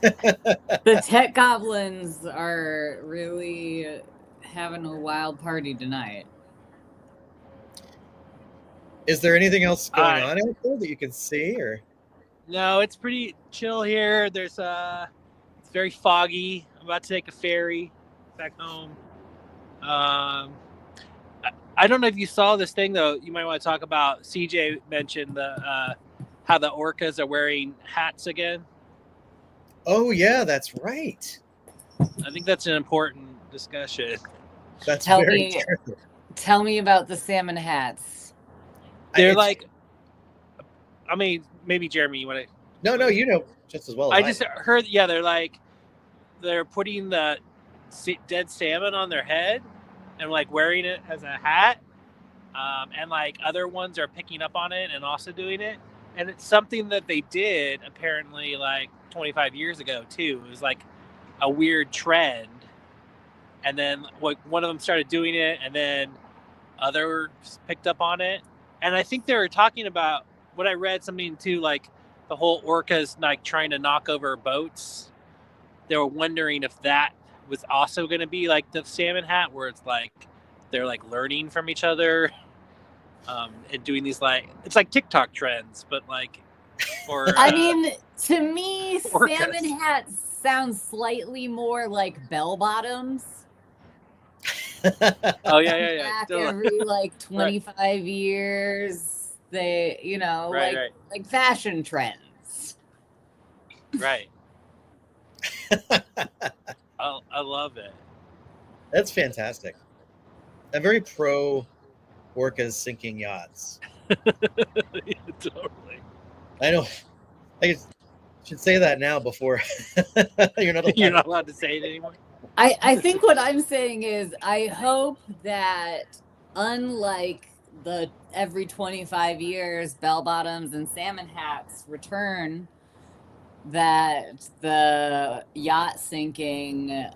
The tech goblins are really having a wild party tonight. Is there anything else going on out there that you can see, or? No, it's pretty chill here. There's it's very foggy. I'm about to take a ferry back home. I don't know if you saw this thing though. You might want to talk about. CJ mentioned the how the orcas are wearing hats again. Oh yeah, that's right. I think that's an important discussion. That's tell me about the salmon hats. They're like, I mean, maybe Jeremy, you want to? No, you know just as well. As I just heard. Yeah, they're putting the dead salmon on their head and like wearing it as a hat, and like other ones are picking up on it and also doing it, and it's something that they did apparently like 25 years ago too. It was like a weird trend, and then one of them started doing it, and then others picked up on it, and I think they were talking about what I read something too, like the whole orcas like trying to knock over boats. They were wondering if that was also going to be like the salmon hat, where it's like they're like learning from each other, and doing these like it's like TikTok trends, but like for I mean, to me, orcas. Salmon hats sound slightly more like bell bottoms. Oh yeah. Back every like 25 years, they like fashion trends. Right. I love it. That's fantastic. I'm very pro orcas sinking yachts. Yeah, totally. I know. I should say that now before you're not allowed to say it anymore. I think what I'm saying is I hope that unlike the every 25 years bell bottoms and salmon hats return, that the yacht sinking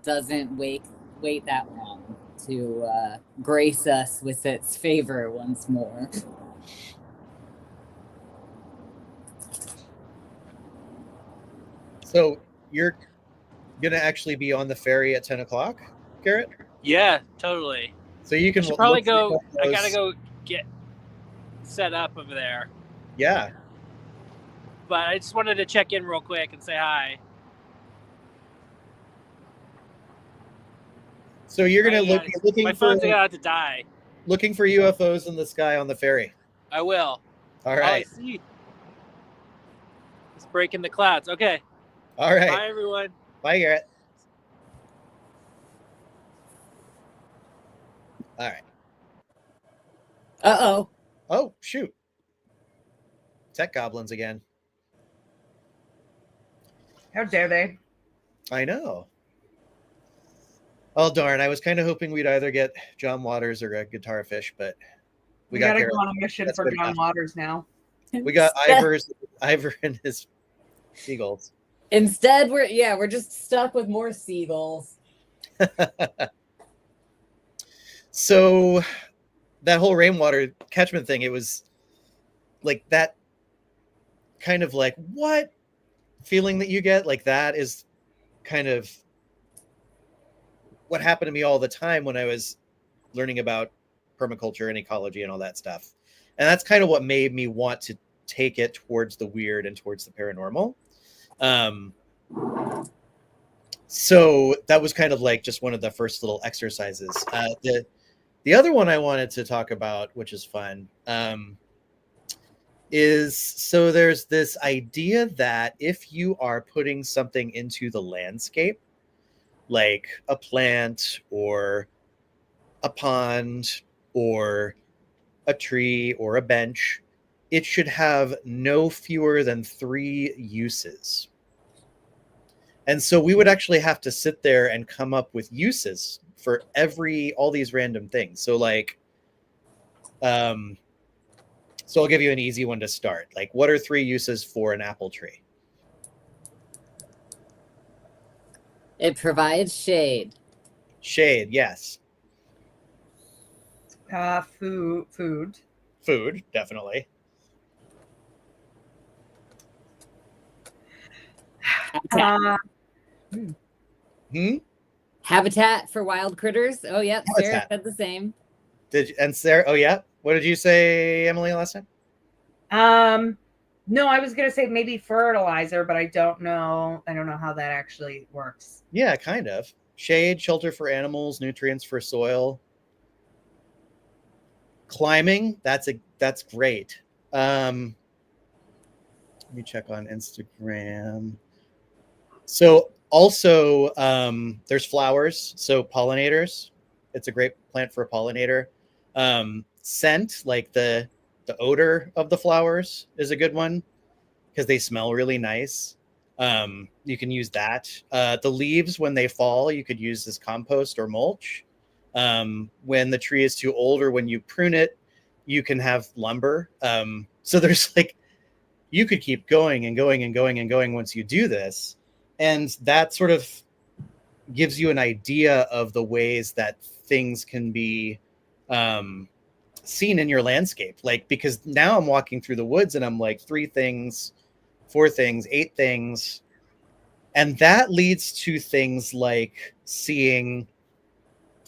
doesn't wait that long to grace us with its favor once more. So you're gonna actually be on the ferry at 10 o'clock, Garrett? Yeah, totally. So you can should probably go. I gotta go get set up over there. Yeah. but I just wanted to check in real quick and say hi. So you're gonna My looking for phone's about to die. looking for UFOs in the sky on the ferry. I will. All Oh, I right. see. It's breaking the clouds. Okay. All right. Bye, everyone. Bye, Garrett. All right. Uh-oh. Oh, shoot. Tech goblins again. How dare they? I know. Oh, darn. I was kind of hoping we'd either get John Waters or a guitar fish, but We gotta Garrett. go on a mission That's for good John enough. Waters now. We got Ivor and his seagulls. Instead, we're just stuck with more seagulls. So that whole rainwater catchment thing, it was like that kind of like what feeling that you get. Like that is kind of what happened to me all the time when I was learning about permaculture and ecology and all that stuff. And that's kind of what made me want to take it towards the weird and towards the paranormal. So that was kind of like just one of the first little exercises. The other one I wanted to talk about, which is fun, is so there's this idea that if you are putting something into the landscape, like a plant or a pond or a tree or a bench, it should have no fewer than 3 uses. And so we would actually have to sit there and come up with uses for all these random things. So like, so I'll give you an easy one to start. Like, what are 3 uses for an apple tree? It provides shade. Shade, yes. Food. Food, definitely. Habitat for wild critters. Oh, yep. Habitat. Sarah said the same. Sarah? Oh, yeah. What did you say, Emily, last time? No, I was gonna say maybe fertilizer, but I don't know. I don't know how that actually works. Yeah, kind of. Shade, shelter for animals, nutrients for soil. Climbing, that's great. Let me check on Instagram. So also, there's flowers, so pollinators. It's a great plant for a pollinator. Scent, like the odor of the flowers is a good one because they smell really nice. You can use that. The leaves, when they fall, you could use as compost or mulch. When the tree is too old or when you prune it, you can have lumber. So there's like, you could keep going and going and going and going once you do this. And that sort of gives you an idea of the ways that things can be seen in your landscape. Like, because now I'm walking through the woods and I'm like 3 things, 4 things, 8 things. And that leads to things like seeing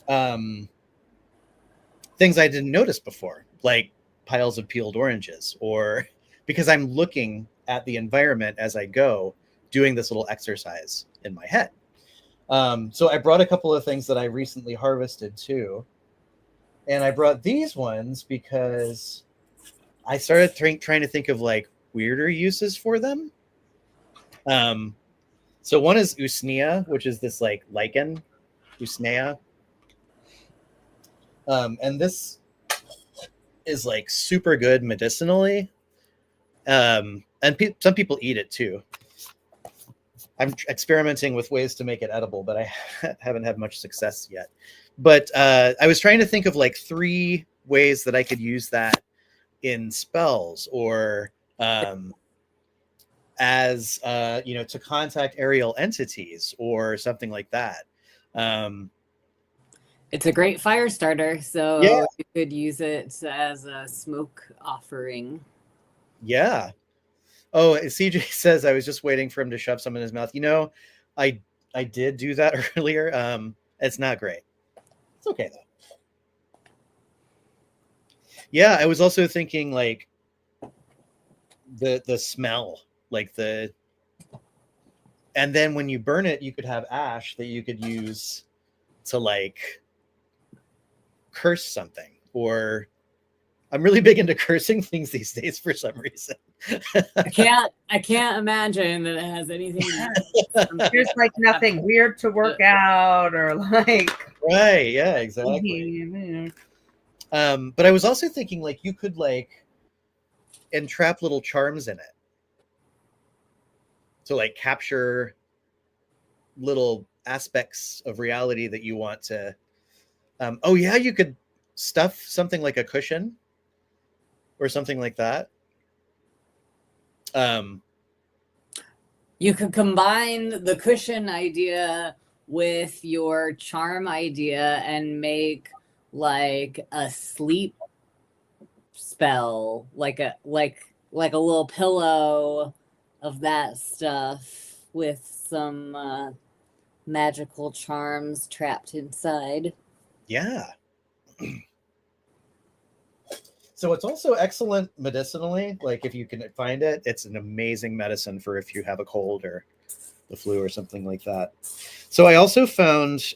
things I didn't notice before, like piles of peeled oranges, or because I'm looking at the environment as I go, doing this little exercise in my head. So I brought a couple of things that I recently harvested too. And I brought these ones because I started trying to think of like weirder uses for them. So one is usnea, which is this like lichen, usnea. And this is like super good medicinally. And some people eat it too. I'm experimenting with ways to make it edible, but I haven't had much success yet. But I was trying to think of like 3 ways that I could use that in spells or as to contact aerial entities or something like that. It's a great fire starter, so yeah, you could use it as a smoke offering. Yeah. Oh, CJ says I was just waiting for him to shove some in his mouth. I did do that earlier. It's not great. It's okay though. Yeah, I was also thinking like the smell like and then when you burn it, you could have ash that you could use to like curse something. Or I'm really big into cursing things these days for some reason. I can't imagine that it has anything to do. There's like nothing weird to work out or like. Right, yeah, exactly. But I was also thinking like you could like entrap little charms in it to like capture little aspects of reality that you want to. Oh yeah, you could stuff something like a cushion or something like that. You could combine the cushion idea with your charm idea and make like a sleep spell, like a little pillow of that stuff with some magical charms trapped inside. Yeah. So it's also excellent medicinally. Like if you can find it, it's an amazing medicine for if you have a cold or the flu or something like that. So I also found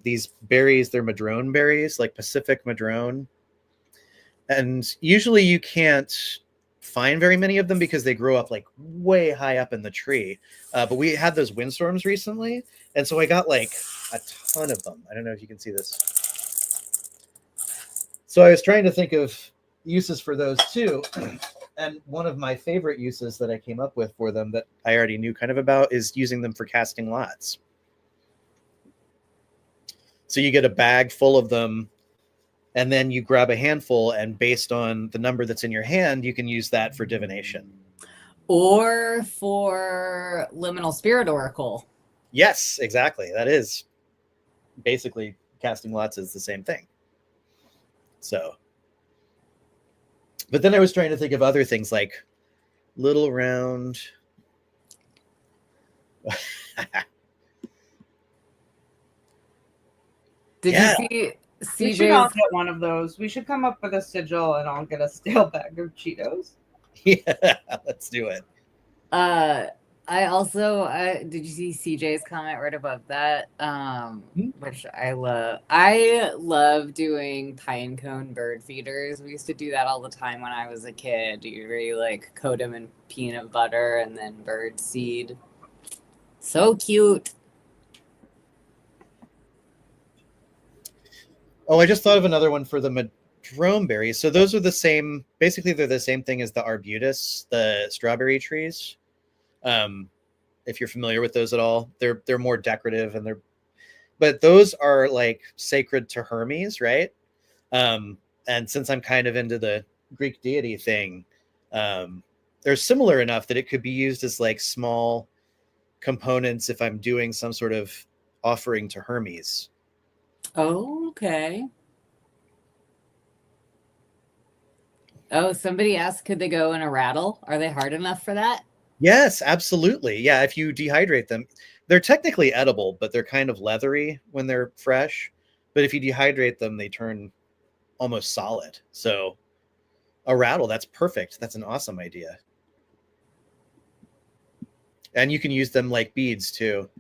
these berries. They're madrone berries, like Pacific madrone. And usually you can't find very many of them because they grow up like way high up in the tree. But we had those windstorms recently. And so I got like a ton of them. I don't know if you can see this. So I was trying to think of uses for those too. And one of my favorite uses that I came up with for them that I already knew kind of about is using them for casting lots. So you get a bag full of them, and then you grab a handful, and based on the number that's in your hand, you can use that for divination. Or for liminal spirit oracle. Yes, exactly. That is basically casting lots is the same thing. So, but then I was trying to think of other things like little round. Did you see We should all CJ's? get one of those. We should come up with a sigil and I'll get a stale bag of Cheetos. Yeah, let's do it. Did you see CJ's comment right above that? Which I love. I love doing pine cone bird feeders. We used to do that all the time when I was a kid. You like coat them in peanut butter and then bird seed. So cute. Oh, I just thought of another one for the madrone berries. So those are the same. Basically, they're the same thing as the arbutus, the strawberry trees. If you're familiar with those at all, they're more decorative but those are like sacred to Hermes, right? And since I'm kind of into the Greek deity thing, they're similar enough that it could be used as like small components if I'm doing some sort of offering to Hermes. Oh, okay. Oh, somebody asked, could they go in a rattle? Are they hard enough for that? Yes, absolutely. Yeah, if you dehydrate them, they're technically edible, but they're kind of leathery when they're fresh. But if you dehydrate them, they turn almost solid. So a rattle, that's perfect. That's an awesome idea. And you can use them like beads too.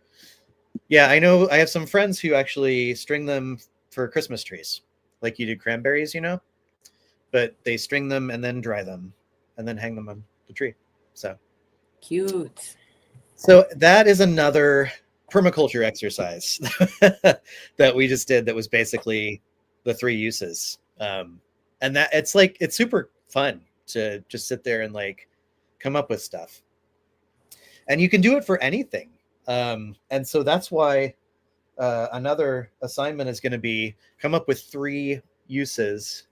Yeah, I know I have some friends who actually string them for Christmas trees, like you do cranberries, but they string them and then dry them and then hang them on the tree. So cute. So that is another permaculture exercise that we just did that was basically the 3 uses. And that it's super fun to just sit there and like come up with stuff. And you can do it for anything. And so that's why another assignment is going to be come up with 3 uses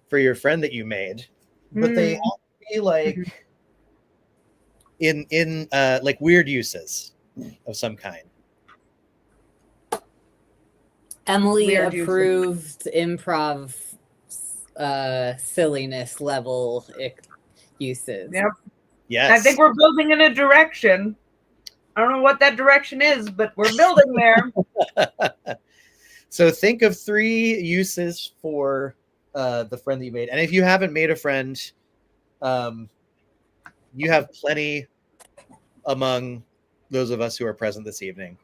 for your friend that you made, but they have to be like in like weird uses of some kind. Emily weird approved improv silliness level uses. Yep. Yes. I think we're building in a direction. I don't know what that direction is, but we're building there. So think of 3 uses for the friend that you made. And if you haven't made a friend, you have plenty among those of us who are present this evening.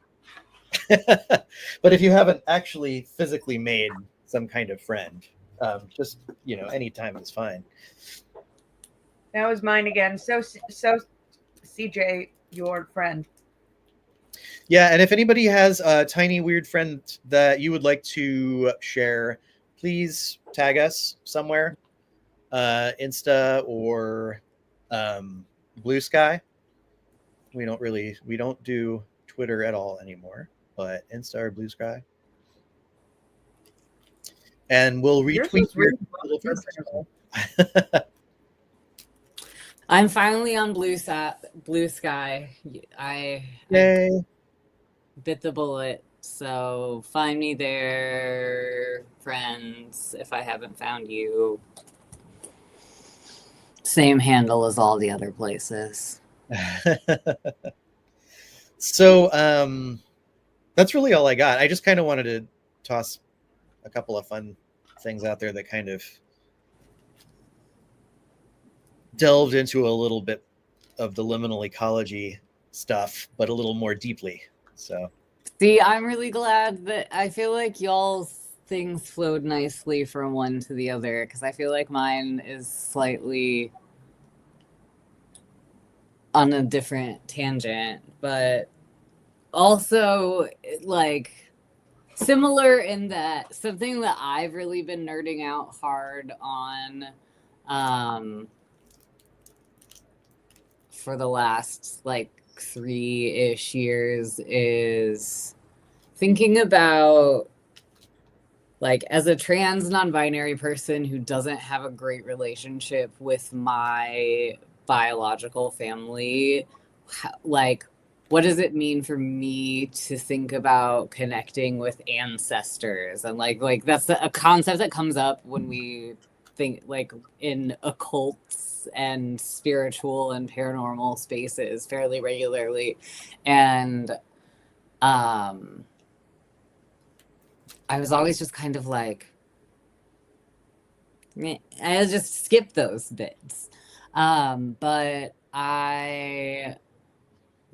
But if you haven't actually physically made some kind of friend, just, any time is fine. That was mine again. So CJ, your friend. Yeah, and if anybody has a tiny weird friend that you would like to share, please tag us somewhere, Insta or Blue Sky. We don't do Twitter at all anymore, but Insta or Blue Sky, and we'll retweet your little personal. I'm finally on Blue Sky. I bit the bullet. So find me there, friends, if I haven't found you. Same handle as all the other places. So that's really all I got. I just kind of wanted to toss a couple of fun things out there that kind of delved into a little bit of the liminal ecology stuff, but a little more deeply. So see, I'm really glad that I feel like y'all's things flowed nicely from one to the other, because I feel like mine is slightly on a different tangent, but also like similar in that something that I've really been nerding out hard on for the last like 3-ish years is thinking about, like, as a trans non-binary person who doesn't have a great relationship with my biological family, like, what does it mean for me to think about connecting with ancestors? And like that's a concept that comes up when we think, like, in occults and spiritual and paranormal spaces fairly regularly. And I was always just kind of like, I just skip those bits. But I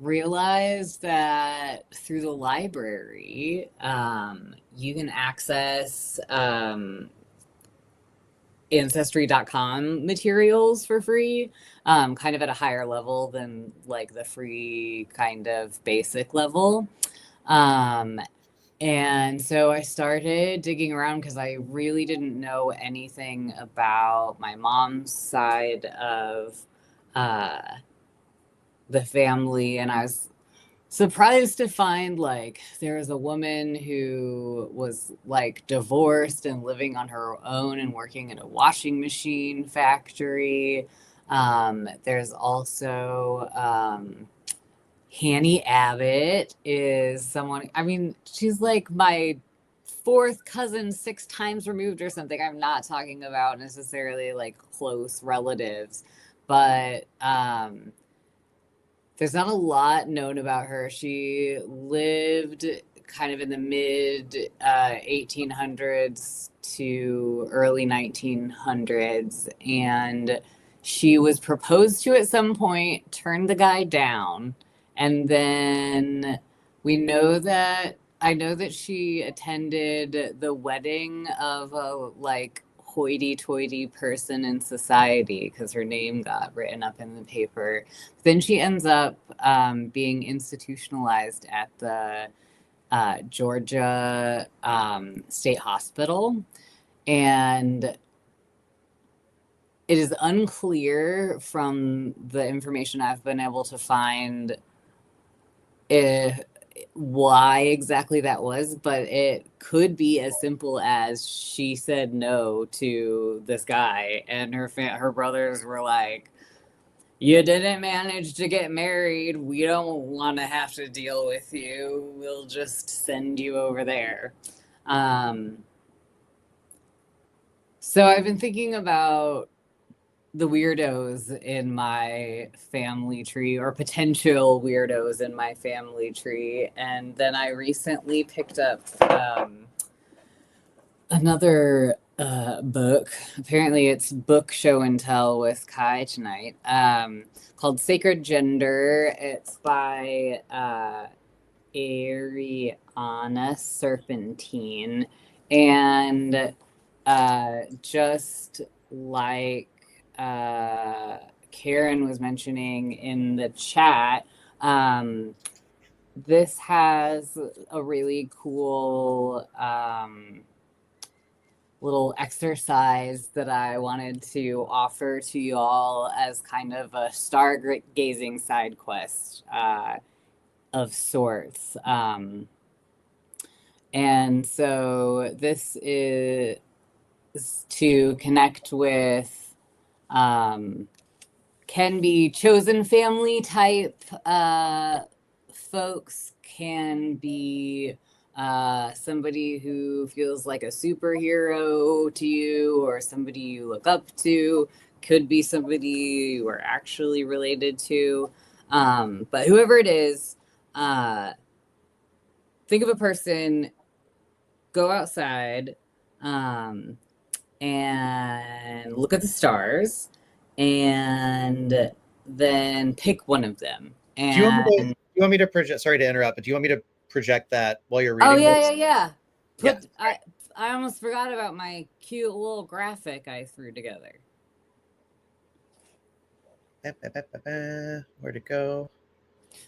realized that through the library, you can access Ancestry.com materials for free, kind of at a higher level than like the free kind of basic level. And so I started digging around because I really didn't know anything about my mom's side of the family. And I was surprised to find, like, there was a woman who was like divorced and living on her own and working in a washing machine factory. There's also Hanny Abbott is someone, I mean, she's like my 4th cousin 6 times removed or something. I'm not talking about necessarily like close relatives, but there's not a lot known about her. She lived kind of in the mid 1800s to early 1900s, and she was proposed to at some point, turned the guy down, and then I know that she attended the wedding of a like hoity-toity person in society because her name got written up in the paper. Then she ends up being institutionalized at the Georgia State Hospital. And it is unclear from the information I've been able to find why exactly that was, but it could be as simple as she said no to this guy, and her brothers were like, "You didn't manage to get married. We don't want to have to deal with you. We'll just send you over there." So I've been thinking about the weirdos in my family tree, or potential weirdos in my family tree. And then I recently picked up another book. Apparently, it's book show and tell with Kai tonight. Called Sacred Gender. It's by Ariana Serpentine, and just like Karen was mentioning in the chat, this has a really cool little exercise that I wanted to offer to you all as kind of a stargazing side quest of sorts. And so this is to connect with can be chosen family type folks, can be somebody who feels like a superhero to you or somebody you look up to, could be somebody you are actually related to. But whoever it is, think of a person, go outside, and look at the stars, and then pick one of them. And do you want me to project? Sorry to interrupt, but do you want me to project that while you're reading? Oh yeah. I almost forgot about my cute little graphic I threw together. Where'd it go?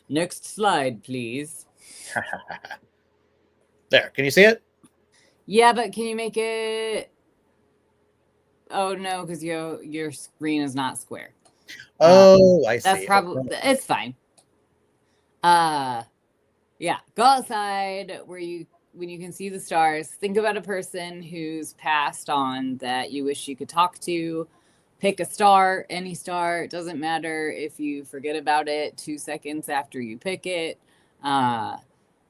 Next slide, please. There. Can you see it? Yeah, but can you make it? Oh no, because your screen is not square. Oh, I see. That's probably it's fine. Yeah, go outside when you can see the stars. Think about a person who's passed on that you wish you could talk to. Pick a star, any star. It doesn't matter if you forget about it 2 seconds after you pick it.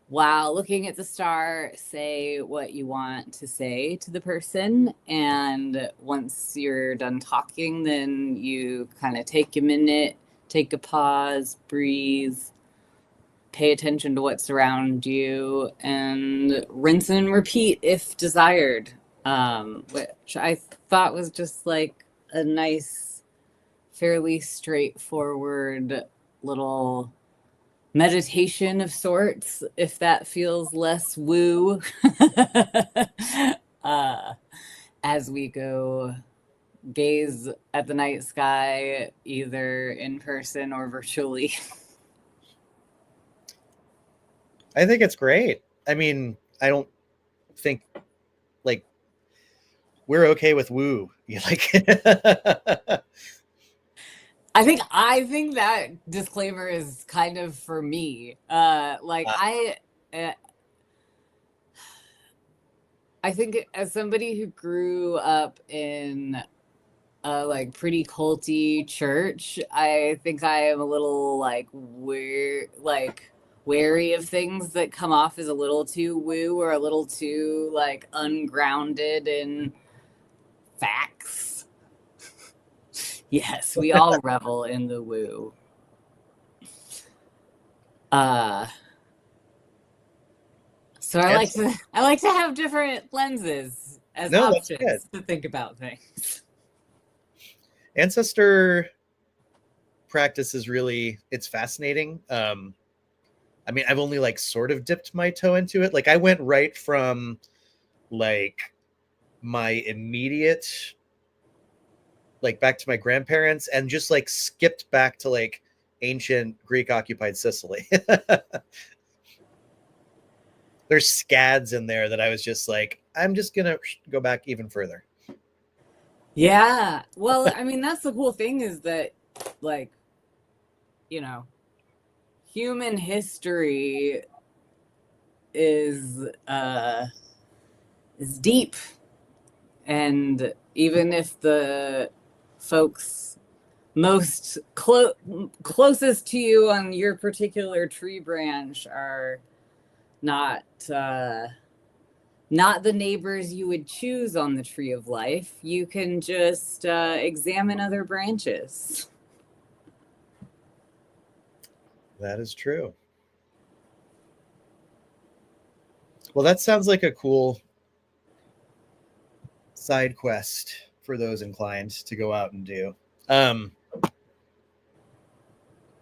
While looking at the star, say what you want to say to the person. And once you're done talking, then you kind of take a minute, take a pause, breathe, pay attention to what's around you, and rinse and repeat if desired, which I thought was just like a nice, fairly straightforward little meditation of sorts, if that feels less woo, as we go gaze at the night sky, either in person or virtually. I think it's great. I mean, I don't think like we're okay with woo. Like I think that disclaimer is kind of for me. I think as somebody who grew up in a like pretty culty church, I think I am a little like weird, like wary of things that come off as a little too woo or a little too like ungrounded in facts. Yes, we all revel in the woo. So I like to have different lenses as options to think about things. Ancestor practice is really, it's fascinating. I mean, I've only like sort of dipped my toe into it. Like I went right from like my immediate, like back to my grandparents and just like skipped back to like ancient Greek occupied Sicily. There's scads in there that I was just like, I'm just going to go back even further. Yeah. Well, I mean, that's the cool thing is that like, you know, human history is deep, and even if the folks most closest to you on your particular tree branch are not the neighbors you would choose on the tree of life, you can just examine other branches. That is true. Well, that sounds like a cool side quest for those inclined to go out and do.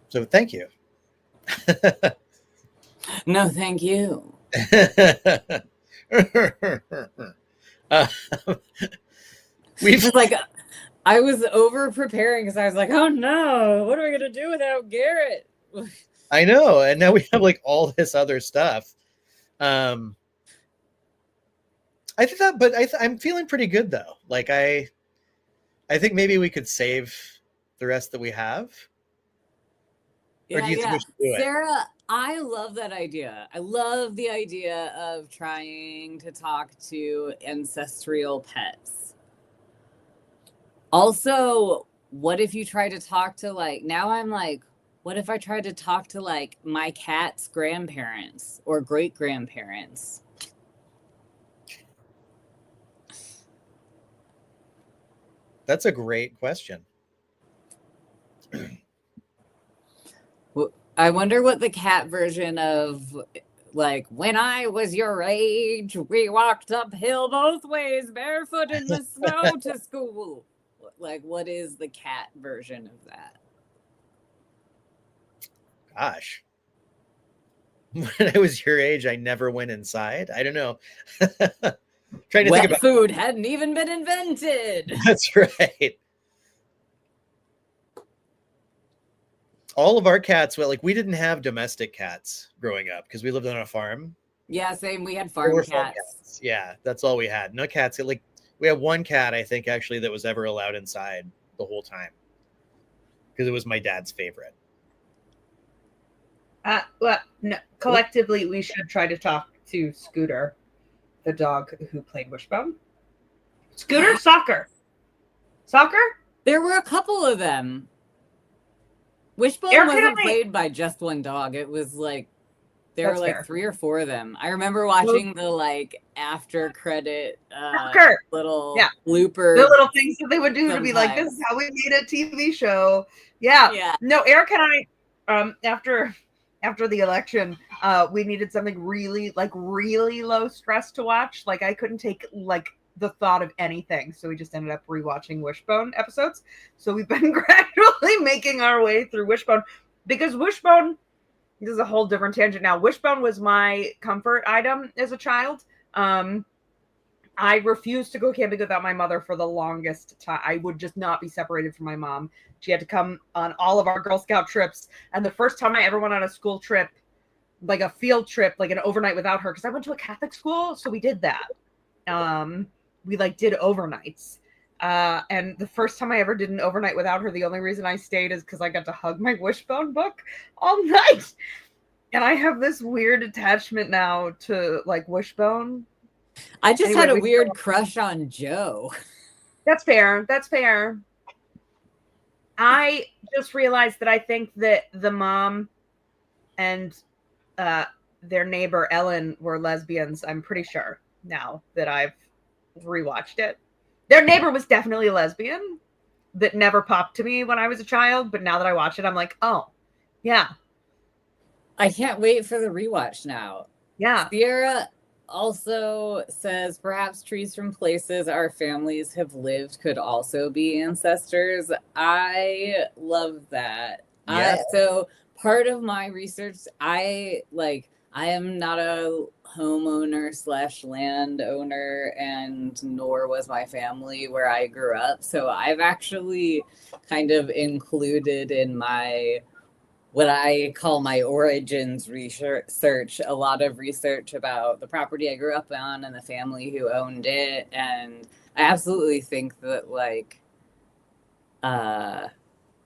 So thank you. No, thank you. We've like, I was over preparing because I was like, oh no, what are we gonna do without Garrett? I know, and now we have like all this other stuff. I think that, but I'm feeling pretty good though. Like I think maybe we could save the rest that we have. Or do you think we should do it? Sarah, I love that idea. I love the idea of trying to talk to ancestral pets. Also, what if you try to talk to now I'm like, what if I tried to talk to my cat's grandparents or great grandparents? That's a great question. I wonder what the cat version of when I was your age, we walked uphill both ways barefoot in the snow to school. What is the cat version of that? Gosh. When I was your age, I never went inside. I don't know. Trying to think about food hadn't even been invented. That's right. All of our cats, we didn't have domestic cats growing up because we lived on a farm. Yeah, same. We had farm cats. Yeah, that's all we had. No cats. We had one cat, I think, actually, that was ever allowed inside the whole time because it was my dad's favorite. Well, no, collectively, we should try to talk to Scooter, the dog who played Wishbone. Scooter, soccer. There were a couple of them. Wishbone wasn't played by just one dog. It was there were fair. 3 or 4 of them. I remember watching the after credit little blooper. The little things that they would do to be like, this is how we made a TV show. Yeah. No, Eric and I, after the election, we needed something really low stress to watch. I couldn't take the thought of anything, so we just ended up rewatching Wishbone episodes. So we've been gradually making our way through Wishbone because Wishbone, this is a whole different tangent now. Wishbone was my comfort item as a child. I refused to go camping without my mother for the longest time. I would just not be separated from my mom. She had to come on all of our Girl Scout trips. And the first time I ever went on a school trip, a field trip, an overnight without her, because I went to a Catholic school, so we did that. We did overnights. And the first time I ever did an overnight without her, the only reason I stayed is because I got to hug my Wishbone book all night. And I have this weird attachment now to Wishbone. I just had a weird crush on Joe. That's fair. I just realized that I think that the mom and their neighbor Ellen were lesbians. I'm pretty sure now that I've rewatched it. Their neighbor was definitely a lesbian that never popped to me when I was a child, but now that I watch it, I'm like, oh, yeah. I can't wait for the rewatch now. Yeah. Sierra also says perhaps trees from places our families have lived could also be ancestors. I love that. Yeah. So part of my research, I am not a homeowner / landowner, and nor was my family where I grew up. So I've actually kind of included in my what I call my origins research, a lot of research about the property I grew up on and the family who owned it. And I absolutely think that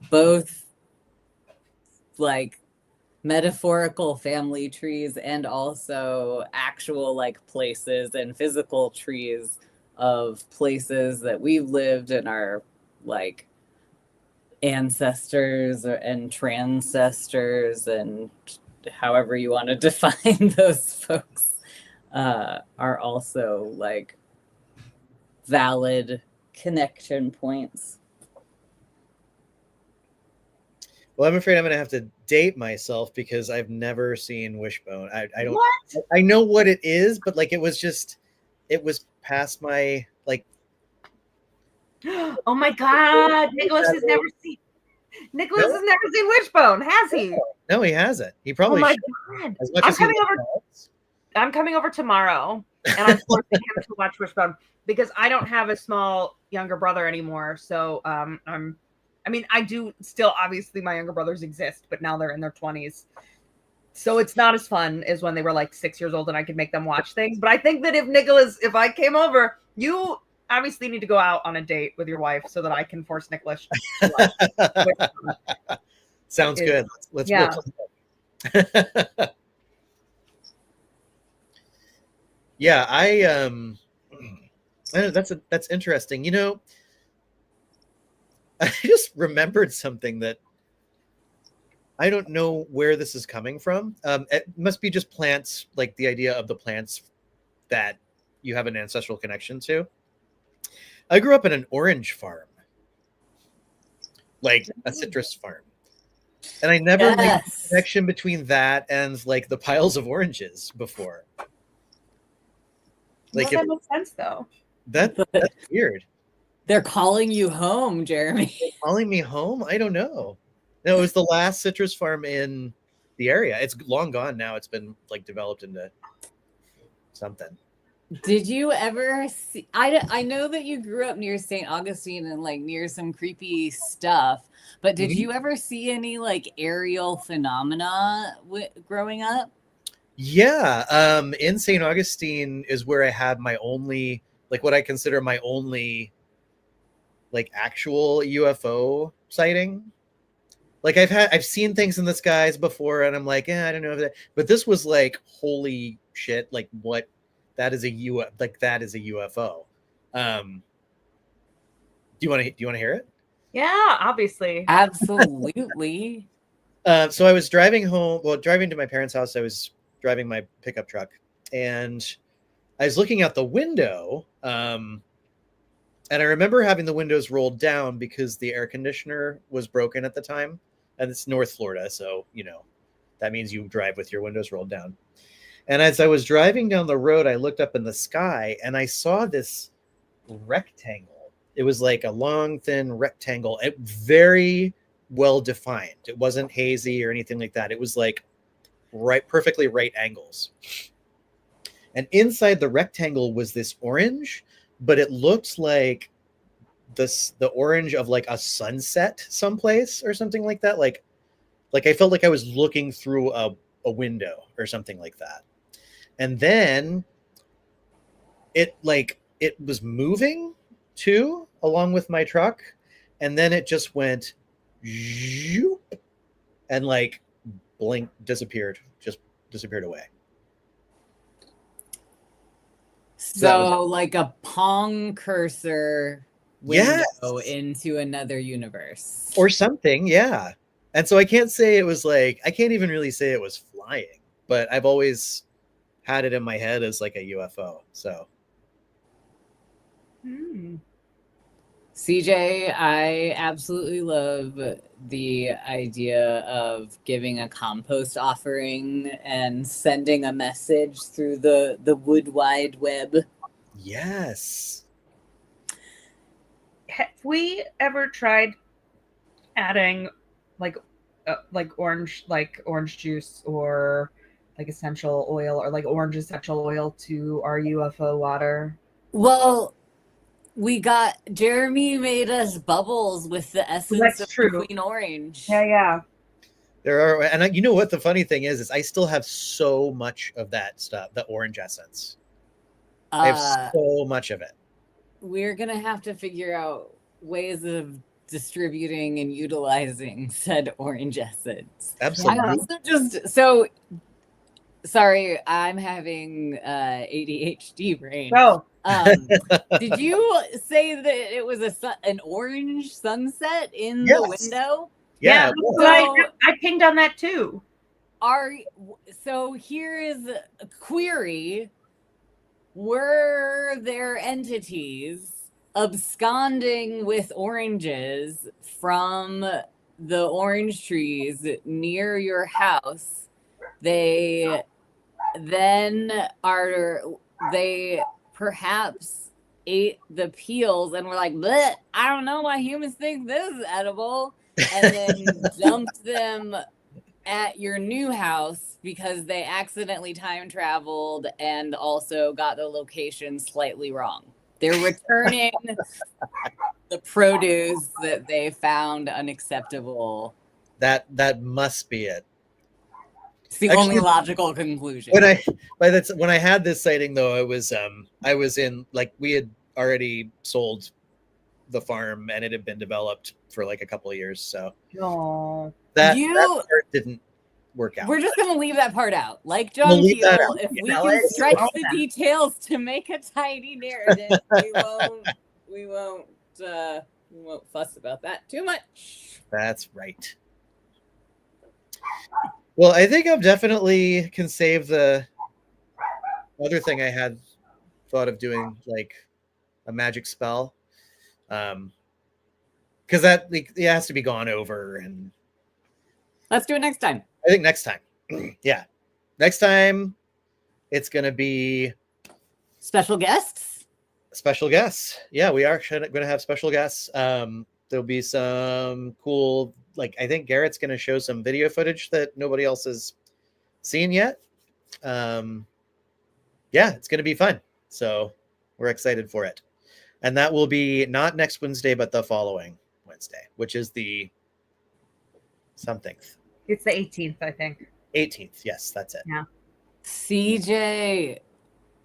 both metaphorical family trees and also actual places and physical trees of places that we've lived and are ancestors and transcestors and however you want to define those folks are also valid connection points. Well, I'm afraid I'm going to have to date myself because I've never seen Wishbone. I don't. What? I know what it is, but it was past my Oh my God, Nicholas has never seen Wishbone, has he? No, he hasn't. He Oh probably my should. God. As much as he loves. I'm coming over tomorrow, and I'm forcing him to watch Wishbone because I don't have a small younger brother anymore. So I do still, obviously my younger brothers exist, but now they're in their 20s. So it's not as fun as when they were like 6 years old and I could make them watch things. But I think that if I came over, you obviously need to go out on a date with your wife so that I can force Nicholas to watch Wishbone. Sounds good. Let's yeah. Yeah, I know that's interesting. You know, I just remembered something that I don't know where this is coming from. It must be just plants, like the idea of the plants that you have an ancestral connection to. I grew up in an orange farm, like a citrus farm. And I never made a connection between that and like the piles of oranges before. Like, that makes sense though. That's weird. They're calling you home, Jeremy. They're calling me home? I don't know. No, it was the last citrus farm in the area. It's long gone now. It's been like developed into something. Did you ever see? I know that you grew up near St. Augustine and like near some creepy stuff, but did you ever see any like aerial phenomena growing up? Yeah, in St. Augustine is where I had my only, like what I consider my only like actual UFO sighting. Like I've seen things in the skies before and I'm like, I don't know if that, but this was like, holy shit, like what, that is a UFO. Do you want to hear it? Yeah, obviously. Absolutely. So I was driving to my parents' house. I was driving my pickup truck and I was looking out the window. And I remember having the windows rolled down because the air conditioner was broken at the time. And it's North Florida. So, you know, that means you drive with your windows rolled down. And as I was driving down the road, I looked up in the sky and I saw this rectangle. It was like a long, thin rectangle, very well defined. It wasn't hazy or anything like that. It was like perfectly right angles. And inside the rectangle was this orange, but it looked like the orange of like a sunset someplace or something like that. Like I felt like I was looking through a window or something like that. And then it was moving too, along with my truck. And then it just went zoop, and like disappeared away. So like a Pong cursor window into another universe. Or something, yeah. And so I can't even really say it was flying, but I've always had it in my head as like a UFO. So CJ, I absolutely love the idea of giving a compost offering and sending a message through the wood wide web. Yes. Have we ever tried adding like orange juice or like essential oil or like orange essential oil to our UFO water? Well, Jeremy made us bubbles with the essence of Queen Orange. Yeah. There are, and you know what the funny thing is I still have so much of that stuff, the orange essence. I have so much of it. We're gonna have to figure out ways of distributing and utilizing said orange essence. Absolutely. Sorry, I'm having ADHD brain. Oh. Did you say that it was an orange sunset in the window? Yeah. I pinged on that too. So here is a query. Were there entities absconding with oranges from the orange trees near your house? They perhaps ate the peels and were like, "Bleh, I don't know why humans think this is edible," and then dumped them at your new house because they accidentally time traveled and also got the location slightly wrong. They're returning the produce that they found unacceptable. That must be it. It's the only logical conclusion. When I had this sighting though, I was in, like, we had already sold the farm and it had been developed for like a couple of years, so that part didn't work out. We're just gonna leave that part out, like John Keel. If we can stretch the details to make a tidy narrative, we won't fuss about that too much. That's right. Well, I think I've definitely can save the other thing I had thought of doing, like a magic spell, because that, like, it has to be gone over, and let's do it next time. I think next time. Yeah, next time it's gonna be special guests. Yeah, we are gonna have special guests. There'll be some cool, like, I think Garrett's gonna show some video footage that nobody else has seen yet. Yeah, it's gonna be fun, so we're excited for it. And that will be not next Wednesday, but the following Wednesday, which is the something. It's the 18th, I think. 18th, yes, that's it. Yeah. CJ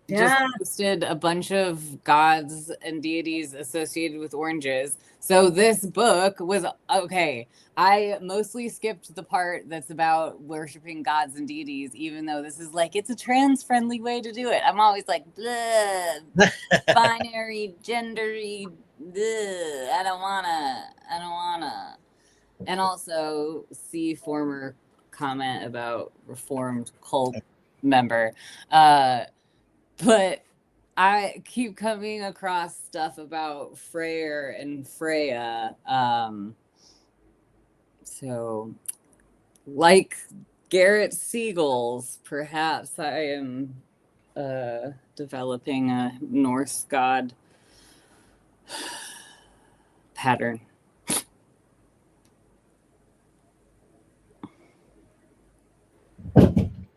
just posted a bunch of gods and deities associated with oranges. So this book was okay. I mostly skipped the part that's about worshiping gods and deities, even though this is like, it's a trans-friendly way to do it. I'm always like, bleh, binary, gendery, bleh, I don't wanna. And also see former comment about reformed cult member. But I keep coming across stuff about Freyr and Freya. So, like Garrett Seagulls, perhaps I am developing a Norse god pattern.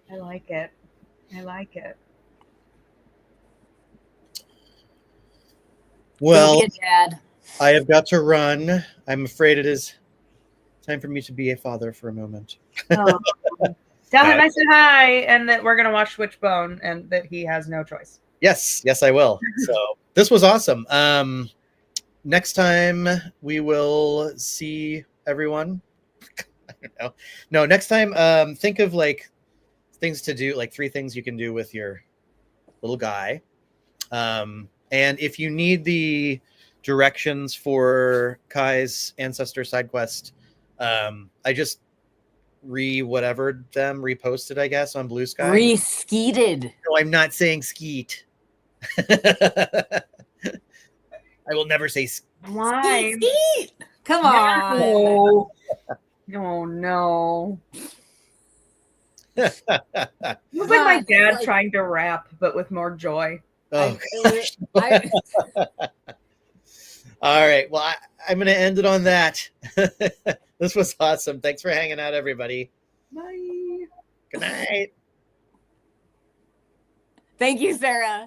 I like it. Well, I have got to run. I'm afraid it is time for me to be a father for a moment. Oh. Tell him I said hi, and that we're going to watch Witchbone, and that he has no choice. Yes, I will. So this was awesome. Next time we will see everyone. I don't know. No, next time, think of like things to do, like 3 things you can do with your little guy. And if you need the directions for Kai's ancestor side quest, I just reposted, I guess, on Blue Sky. Re-skeeted. No, I'm not saying skeet. I will never say skeet. Why? Skeet. Come on. No. Oh, no. It was like my dad trying to rap, but with more joy. Oh, all right. Well, I'm going to end it on that. This was awesome. Thanks for hanging out, everybody. Bye. Good night. Thank you, Sarah.